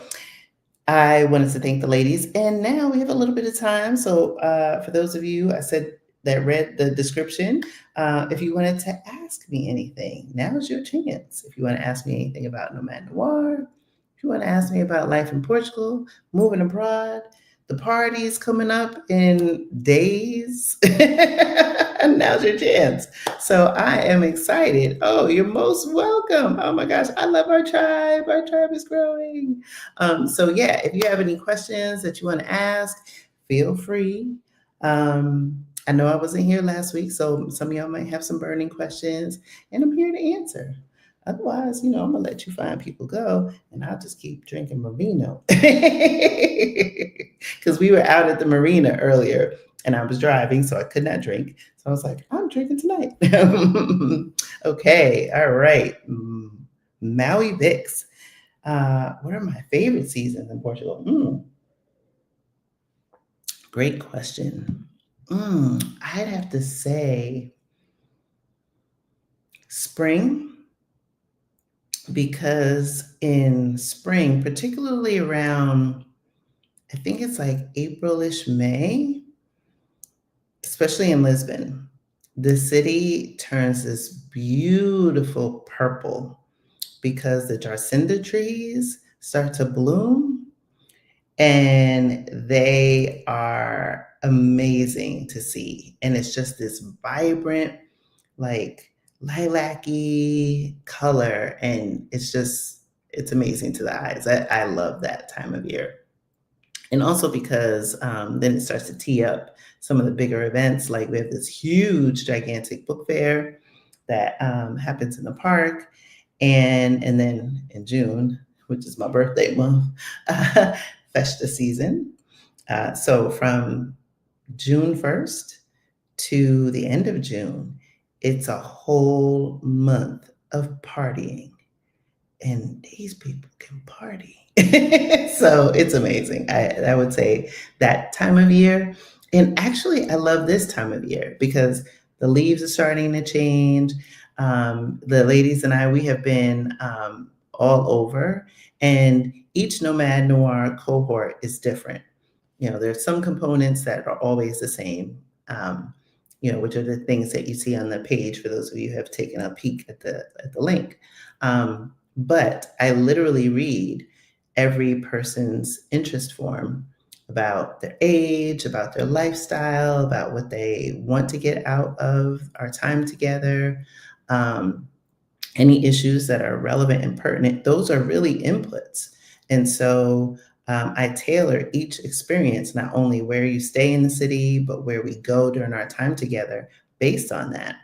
I wanted to thank the ladies. And now we have a little bit of time. So for those of you, I said that read the description, if you wanted to ask me anything, now's your chance. If you want to ask me anything about Nomad Noir, if you want to ask me about life in Portugal, moving abroad, the party's coming up in days, now's your chance. So I am excited. Oh, you're most welcome. Oh my gosh, I love our tribe. Our tribe is growing. So yeah, if you have any questions that you want to ask, feel free. I know I wasn't here last week, so some of y'all might have some burning questions, and I'm here to answer. Otherwise, I'm gonna let you find people go, and I'll just keep drinking Marino because we were out at the marina earlier, and I was driving, so I could not drink. So I was like, I'm drinking tonight. Okay, all right. Maui Vix. What are my favorite seasons in Portugal? Great question. I'd have to say spring, because in spring, particularly around, I think it's like Aprilish, May, especially in Lisbon, the city turns this beautiful purple because the Jacinda trees start to bloom, and they are amazing to see. And it's just this vibrant, like lilac-y color, and it's amazing to the eyes. I love that time of year. And also because then it starts to tee up some of the bigger events. Like we have this huge, gigantic book fair that happens in the park. And then in June, which is my birthday month, Festa season. So from June 1st to the end of June, it's a whole month of partying. And these people can party. So it's amazing. I would say that time of year. And actually, I love this time of year because the leaves are starting to change. The ladies and I, we have been all over, and each Nomad Noir cohort is different. There's some components that are always the same, which are the things that you see on the page for those of you who have taken a peek at the link. But I literally read every person's interest form about their age, about their lifestyle, about what they want to get out of our time together, any issues that are relevant and pertinent. Those are really inputs. And so I tailor each experience, not only where you stay in the city, but where we go during our time together based on that.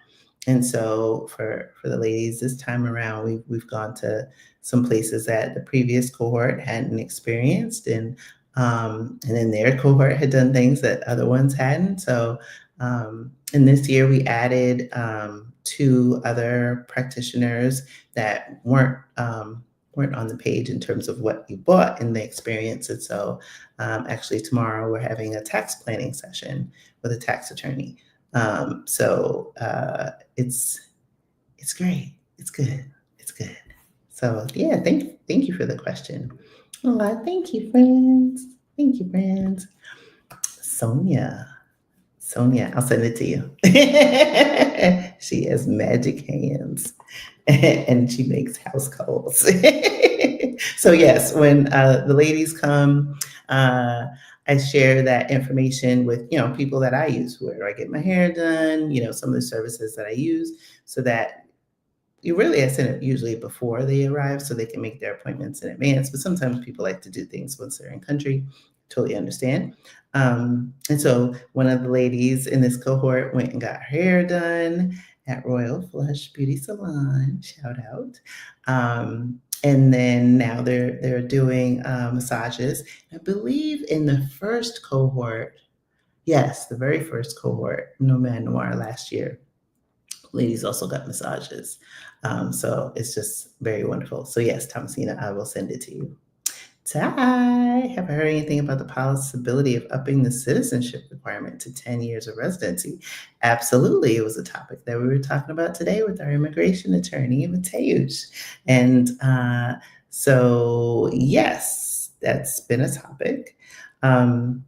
And so for the ladies this time around, we've gone to some places that the previous cohort hadn't experienced, and then their cohort had done things that other ones hadn't. So and this year we added 2 other practitioners that weren't on the page in terms of what you bought in the experience. And so actually tomorrow we're having a tax planning session with a tax attorney. So it's great. It's good. It's good. So yeah, thank you for the question. Oh, thank you, friends. Thank you, friends. Sonia, I'll send it to you. She has magic hands and she makes house calls. So yes, when the ladies come, I share that information with, people that I use. Where do I get my hair done? Some of the services that I use, so that I send it usually before they arrive so they can make their appointments in advance. But sometimes people like to do things once they're in country. Totally understand. And so one of the ladies in this cohort went and got her hair done at Royal Flush Beauty Salon. Shout out. And then now they're doing massages. I believe in the first cohort, yes, the very first cohort, Nomad Noir last year, ladies also got massages. So it's just very wonderful. So yes, Thomasina, I will send it to you. Ty, have I heard anything about the possibility of upping the citizenship requirement to 10 years of residency? Absolutely. It was a topic that we were talking about today with our immigration attorney, Mateusz. And so, yes, that's been a topic. How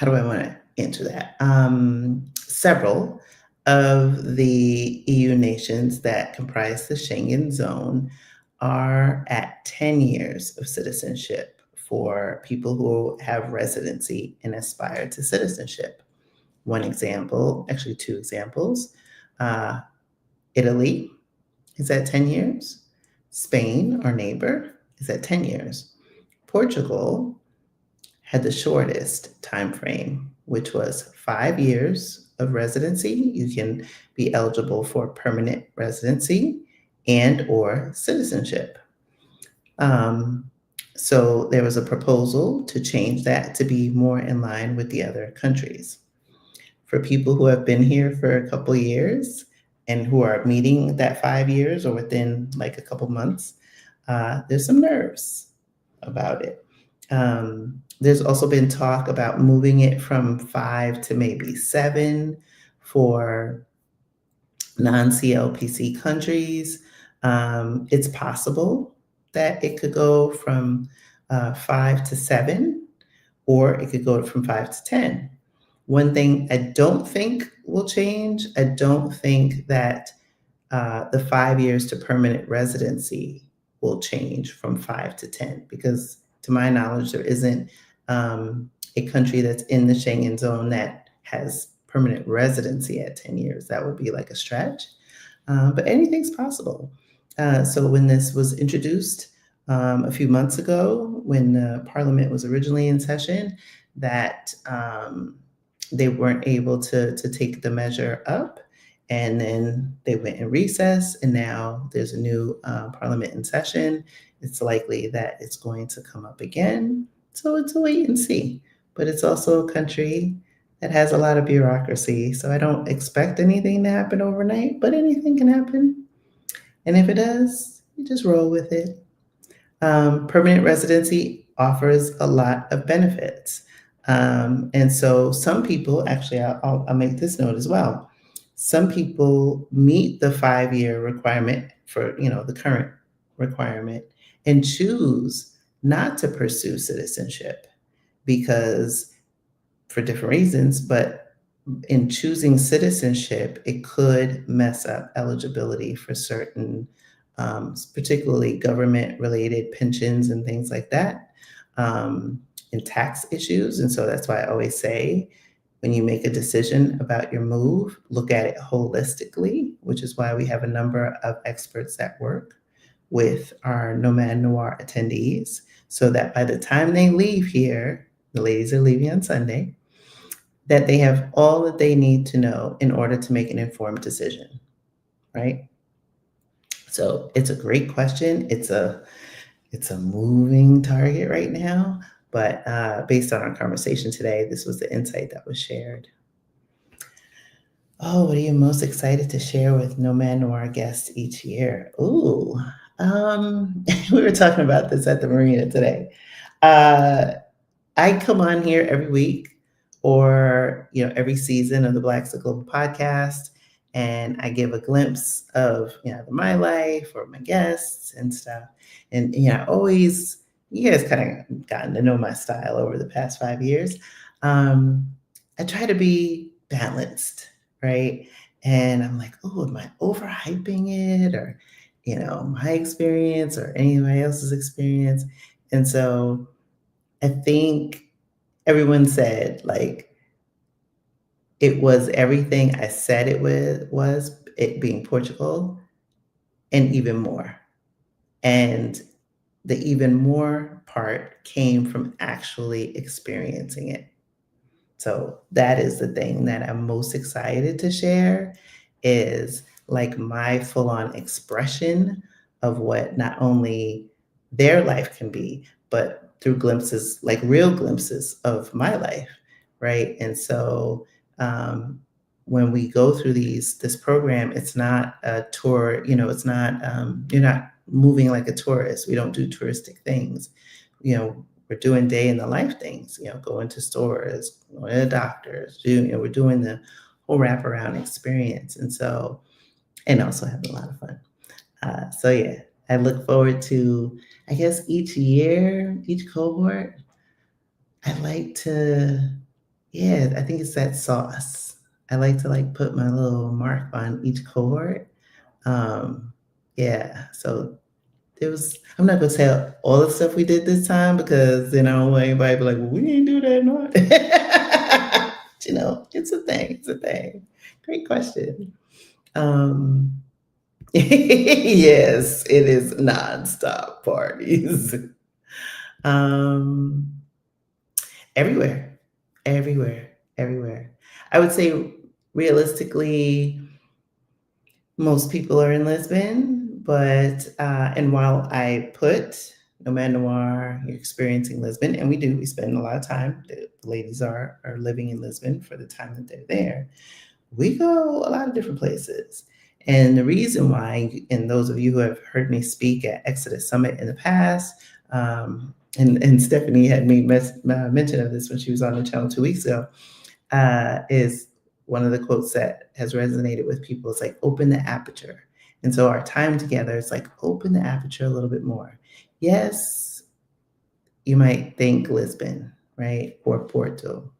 do I want to answer that? Several of the EU nations that comprise the Schengen zone are at 10 years of citizenship for people who have residency and aspire to citizenship. One example, actually, two examples. Uh, Italy is at 10 years. Spain, our neighbor, is at 10 years. Portugal had the shortest time frame, which was 5 years of residency. You can be eligible for permanent residency and or citizenship. Um, so there was a proposal to change that to be more in line with the other countries. For people who have been here for a couple years and who are meeting that 5 years or within like a couple months, there's some nerves about it. There's also been talk about moving it from 5 to maybe 7 for non-CLPC countries. It's possible that it could go from 5 to 7, or it could go from 5 to 10. One thing I don't think will change, I don't think that the 5 years to permanent residency will change from 5 to 10, because to my knowledge, there isn't a country that's in the Schengen zone that has permanent residency at 10 years. That would be like a stretch, but anything's possible. So when this was introduced a few months ago, when Parliament was originally in session, that they weren't able to take the measure up. And then they went in recess, and now there's a new Parliament in session. It's likely that it's going to come up again. So it's a wait and see. But it's also a country that has a lot of bureaucracy. So I don't expect anything to happen overnight, but anything can happen. And if it does, you just roll with it. Permanent residency offers a lot of benefits. And so some people, actually, I'll make this note as well. Some people meet the 5 year requirement for, the current requirement, and choose not to pursue citizenship because for different reasons, but in choosing citizenship, it could mess up eligibility for certain, particularly government related pensions and things like that, and tax issues. And so that's why I always say, when you make a decision about your move, look at it holistically, which is why we have a number of experts that work with our Nomad Noir attendees, so that by the time they leave here, the ladies are leaving on Sunday, that they have all that they need to know in order to make an informed decision, right? So it's a great question. It's a moving target right now, but based on our conversation today, this was the insight that was shared. Oh, what are you most excited to share with Nomad Noir guests each year? Ooh, we were talking about this at the marina today. Uh, I come on here every week or, every season of the Blaxit Global podcast, and I give a glimpse of, my life or my guests and stuff. And, always, you guys kind of gotten to know my style over the past 5 years. I try to be balanced, right? And I'm like, oh, am I overhyping it, or, my experience or anybody else's experience? And so I think everyone said, like, it was everything I said was it being Portugal, and even more. And the even more part came from actually experiencing it. So that is the thing that I'm most excited to share, is like my full on expression of what not only their life can be, but through glimpses, like real glimpses of my life, right? And so when we go through this program, it's not a tour, it's not, you're not moving like a tourist. We don't do touristic things. we're doing day in the life things, going to stores, going to doctors, we're doing the whole wraparound experience. And also having a lot of fun. So yeah, I look forward to, I guess, each year, each cohort. I like to, yeah, I think it's that sauce. I like to like put my little mark on each cohort. Um, yeah, so it was. I'm not gonna tell all the stuff we did this time because I don't want anybody to be like, well, we didn't do that, no. It's a thing. It's a thing. Great question. Um, yes, it is nonstop parties. Um, everywhere, everywhere, everywhere. I would say realistically, most people are in Lisbon, but and while I put Nomad Noir, you're experiencing Lisbon, and we spend a lot of time. The ladies are living in Lisbon for the time that they're there. We go a lot of different places. And the reason why, and those of you who have heard me speak at Exodus Summit in the past, and Stephanie had made mention of this when she was on the channel 2 weeks ago, is one of the quotes that has resonated with people. It's like, open the aperture. And so our time together is like, open the aperture a little bit more. Yes, you might think Lisbon, right? Or Porto.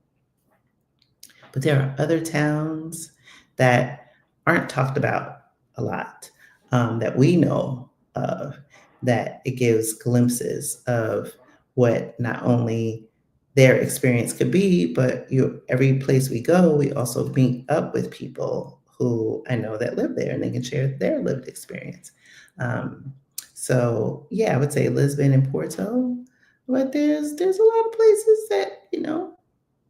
But there are other towns that aren't talked about a lot, that we know of, that it gives glimpses of what not only their experience could be, but every place we go, we also meet up with people who I know that live there and they can share their lived experience. Um, so yeah, I would say Lisbon and Porto, but there's a lot of places that,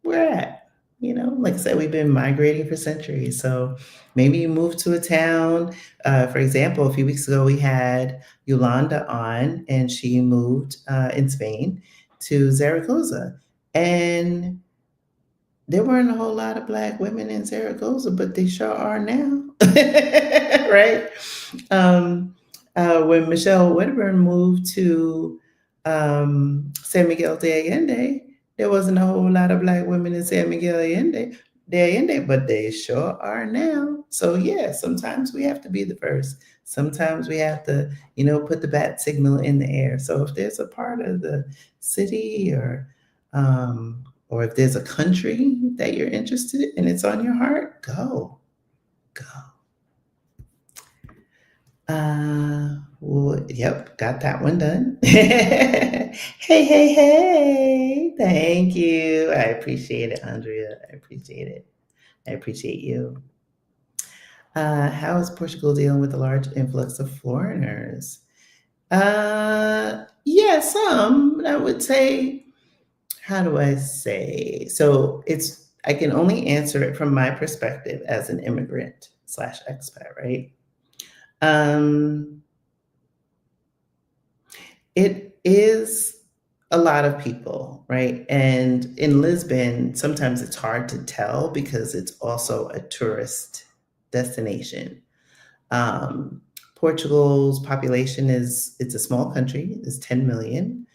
we're at. Like I said, we've been migrating for centuries. So maybe you move to a town. For example, a few weeks ago, we had Yolanda on, and she moved in Spain to Zaragoza. And there weren't a whole lot of Black women in Zaragoza, but they sure are now. Right? When Michelle Wedderburn moved to San Miguel de Allende, there wasn't a whole lot of Black women in San Miguel de Allende, but they sure are now. So yeah, sometimes we have to be the first. Sometimes we have to, put the bat signal in the air. So if there's a part of the city or if there's a country that you're interested in and it's on your heart, go. Well, yep, got that one done. Hey. Thank you. I appreciate it, Andrea. I appreciate it. I appreciate you. How is Portugal dealing with the large influx of foreigners? Yeah, some. I would say, how do I say? So I can only answer it from my perspective as an immigrant / expat, right? It is a lot of people, right? And in Lisbon, sometimes it's hard to tell because it's also a tourist destination. Portugal's population it's a small country, it's 10 million.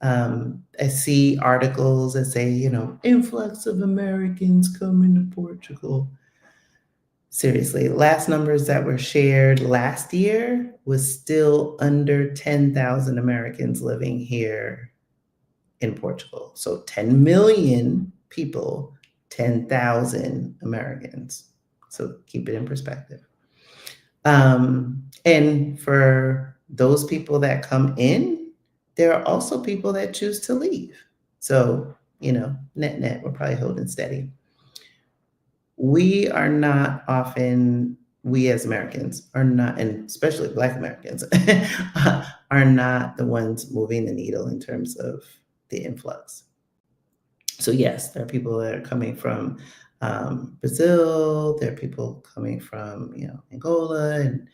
I see articles that say, influx of Americans coming to Portugal. Seriously, last numbers that were shared last year was still under 10,000 Americans living here in Portugal. So 10 million people, 10,000 Americans. So keep it in perspective. And for those people that come in, there are also people that choose to leave. So, net, we're probably holding steady. We are not often, we as Americans are not, and especially Black Americans, are not the ones moving the needle in terms of the influx. So yes, there are people that are coming from Brazil. There are people coming from, Angola and,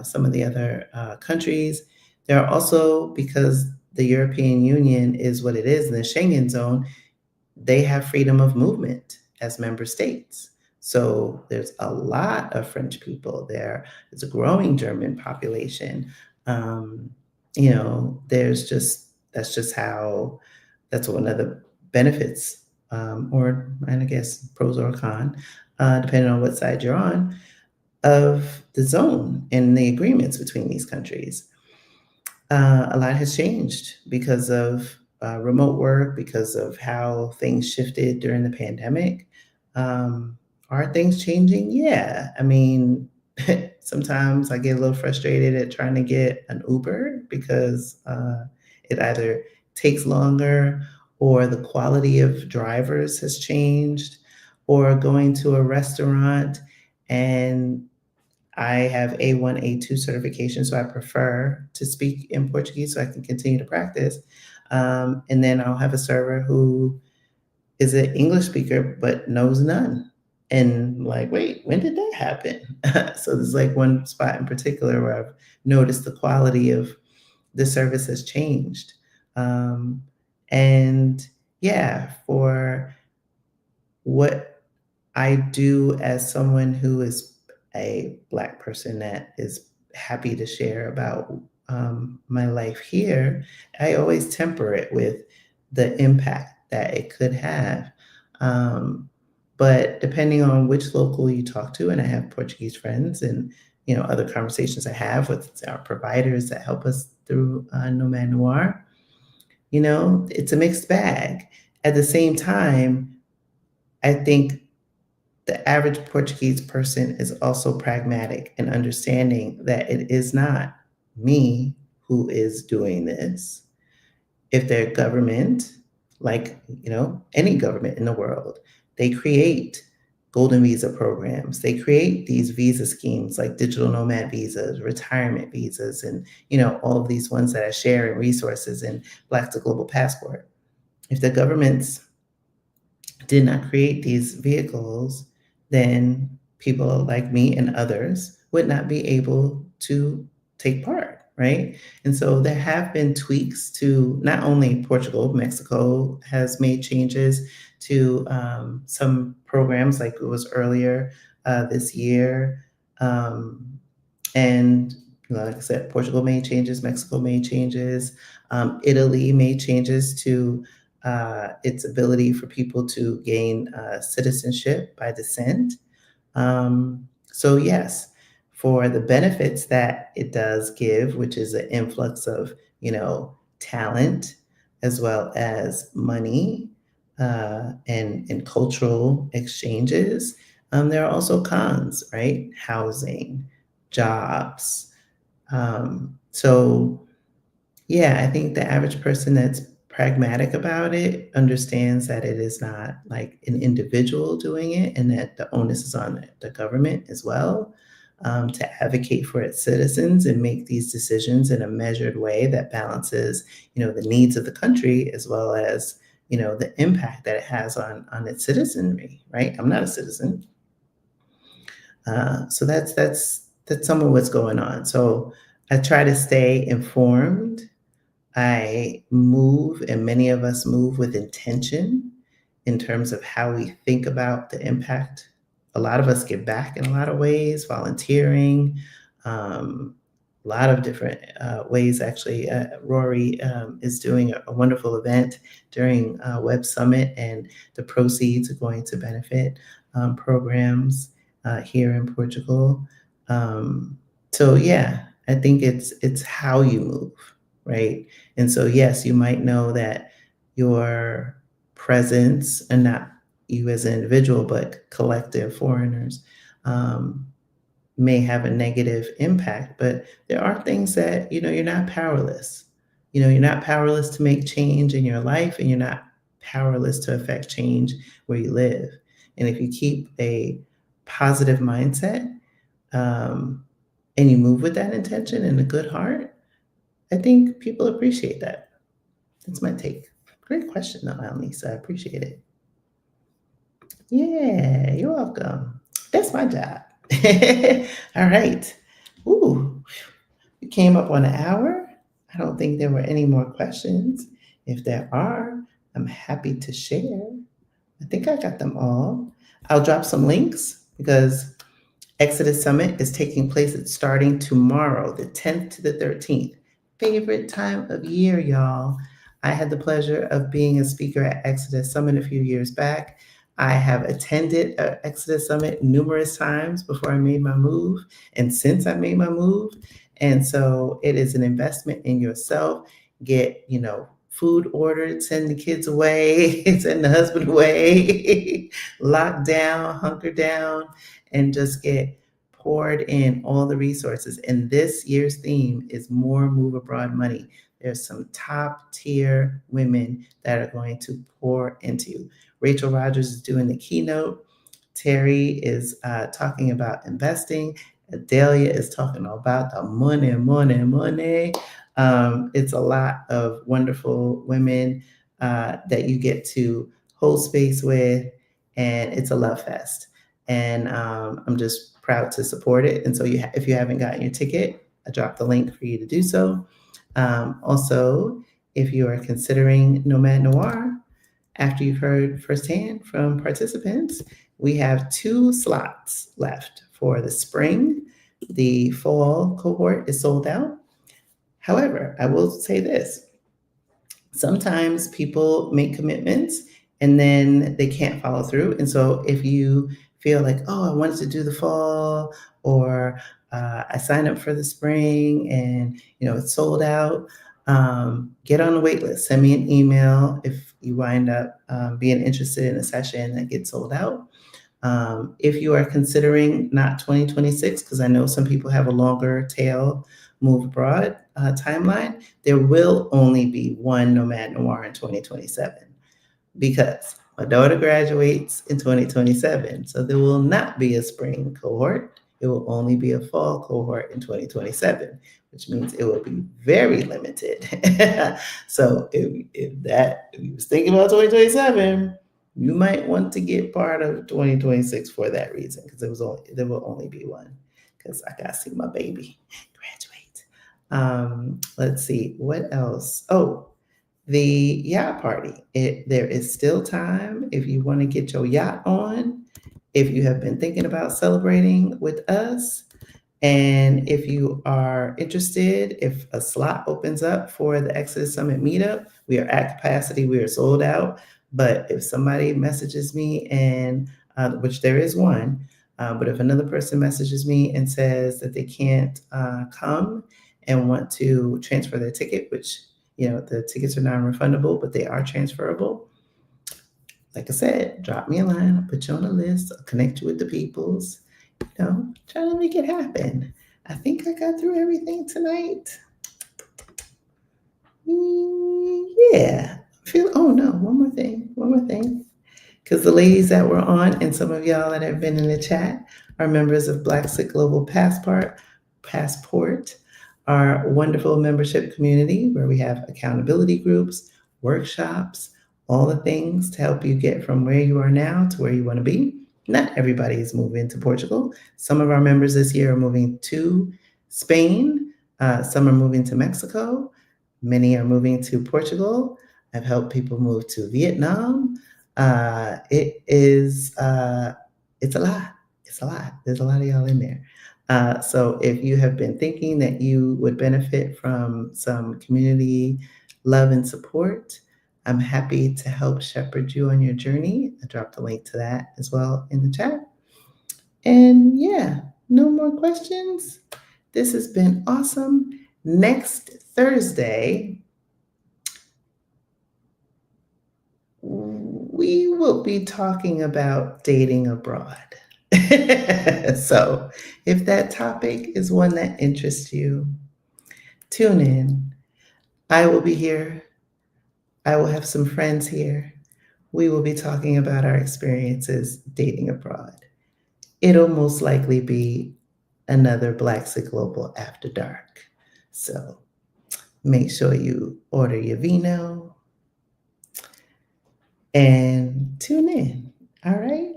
some of the other countries. There are also, because the European Union is what it is in the Schengen zone, they have freedom of movement as member states. So there's a lot of French people there. There's a growing German population. There's just That's just how, that's one of the benefits, or, and I guess pros or con, depending on what side you're on, of the zone and the agreements between these countries. A lot has changed because of remote work, because of how things shifted during the pandemic. Um, are things changing? Yeah. I mean, sometimes I get a little frustrated at trying to get an Uber because it either takes longer, or the quality of drivers has changed, or going to a restaurant and I have A1, A2 certification, so I prefer to speak in Portuguese so I can continue to practice. And then I'll have a server who is an English speaker but knows none. And like, wait, when did that happen? So there's like one spot in particular where I've noticed the quality of the service has changed. Um, and yeah, for what I do as someone who is a Black person that is happy to share about my life here, I always temper it with the impact that it could have. Um, but depending on which local you talk to, and I have Portuguese friends, and other conversations I have with our providers that help us through Nomad Noir, it's a mixed bag. At the same time, I think the average Portuguese person is also pragmatic and understanding that it is not me who is doing this. If their government, like any government in the world, they create golden visa programs. They create these visa schemes like digital nomad visas, retirement visas, and all of these ones that are sharing resources in Blaxit Global Passport. If the governments did not create these vehicles, then people like me and others would not be able to take part, right? And so there have been tweaks to not only Portugal, Mexico has made changes to some programs, like it was earlier this year. And like I said, Portugal made changes, Mexico made changes, Italy made changes to its ability for people to gain citizenship by descent. So yes, for the benefits that it does give, which is an influx of talent as well as money and cultural exchanges, there are also cons, right? Housing, jobs. So yeah, I think the average person that's pragmatic about it understands that it is not like an individual doing it, and that the onus is on the government as well, to advocate for its citizens and make these decisions in a measured way that balances, the needs of the country as well as, the impact that it has on its citizenry, right? I'm not a citizen. So that's some of what's going on. So I try to stay informed. I move, and many of us move with intention in terms of how we think about the impact. A lot of us give back in a lot of ways, volunteering, a lot of different ways. Actually, Rory is doing a wonderful event during Web Summit, and the proceeds are going to benefit programs here in Portugal. So yeah, I think it's how you move, right? And so yes, you might know that your presence, and not you as an individual, but collective foreigners, um, may have a negative impact, but there are things that, you're not powerless. You're not powerless to make change in your life, and you're not powerless to affect change where you live. And if you keep a positive mindset, um, and you move with that intention and a good heart, I think people appreciate that. That's my take. Great question, though, Lisa. I appreciate it. Yeah, you're welcome. That's my job. All right. Ooh, we came up on an hour. I don't think there were any more questions. If there are, I'm happy to share. I think I got them all. I'll drop some links because Exodus Summit is taking place. It's starting tomorrow, the 10th to the 13th. Favorite time of year, y'all. I had the pleasure of being a speaker at Exodus Summit a few years back. I have attended Exodus Summit numerous times before I made my move and since I made my move. And so it is an investment in yourself. Get, food ordered, send the kids away, send the husband away, lock down, hunker down, and just get poured in all the resources. And this year's theme is more move abroad money. There's some top tier women that are going to pour into you. Rachel Rogers is doing the keynote. Terry is talking about investing. Adelia is talking about the money, money, money. It's a lot of wonderful women that you get to hold space with, and it's a love fest. And I'm just proud to support it. And so, if you haven't gotten your ticket, I dropped the link for you to do so. Also, if you are considering Nomad Noir, after you've heard firsthand from participants, we have 2 slots left for the spring. The fall cohort is sold out. However, I will say this. Sometimes people make commitments and then they can't follow through. And so if you feel like, oh, I wanted to do the fall, or I signed up for the spring and it's sold out, get on the wait list. Send me an email if you wind up being interested in a session that gets sold out. If you are considering not 2026, because I know some people have a longer tail move abroad timeline, there will only be one Nomad Noir in 2027 because my daughter graduates in 2027. So there will not be a spring cohort. It will only be a fall cohort in 2027, which means it will be very limited. So if you was thinking about 2027, you might want to get part of 2026 for that reason, because there will only be one, because I gotta see my baby graduate. Let's see, what else? Oh, the yacht party. There is still time if you want to get your yacht on. If you have been thinking about celebrating with us, and if you are interested, if a slot opens up for the Exodus Summit meetup, we are at capacity, we are sold out. But if somebody messages me and, which there is one, but if another person messages me and says that they can't come and want to transfer their ticket, which, the tickets are non-refundable, but they are transferable. Like I said, drop me a line, I'll put you on a list, I'll connect you with the peoples, try to make it happen. I think I got through everything tonight. Yeah. Oh no, one more thing. Because the ladies that were on and some of y'all that have been in the chat are members of Blaxit Global Passport, our wonderful membership community where we have accountability groups, workshops, all the things to help you get from where you are now to where you want to be. Not everybody is moving to Portugal. Some of our members this year are moving to Spain. Some are moving to Mexico. Many are moving to Portugal. I've helped people move to Vietnam. It's a lot. It's a lot. There's a lot of y'all in there. So if you have been thinking that you would benefit from some community love and support, I'm happy to help shepherd you on your journey. I dropped a link to that as well in the chat. And yeah, no more questions. This has been awesome. Next Thursday, we will be talking about dating abroad. So if that topic is one that interests you, tune in. I will be here. I will have some friends here. We will be talking about our experiences dating abroad. It'll most likely be another Blaxit Global After Dark. So make sure you order your vino and tune in. All right.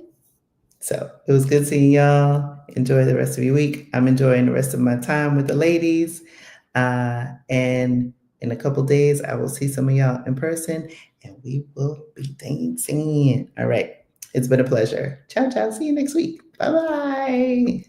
So it was good seeing y'all. Enjoy the rest of your week. I'm enjoying the rest of my time with the ladies. And in a couple days, I will see some of y'all in person and we will be dancing. All right. It's been a pleasure. Ciao, ciao. See you next week. Bye-bye.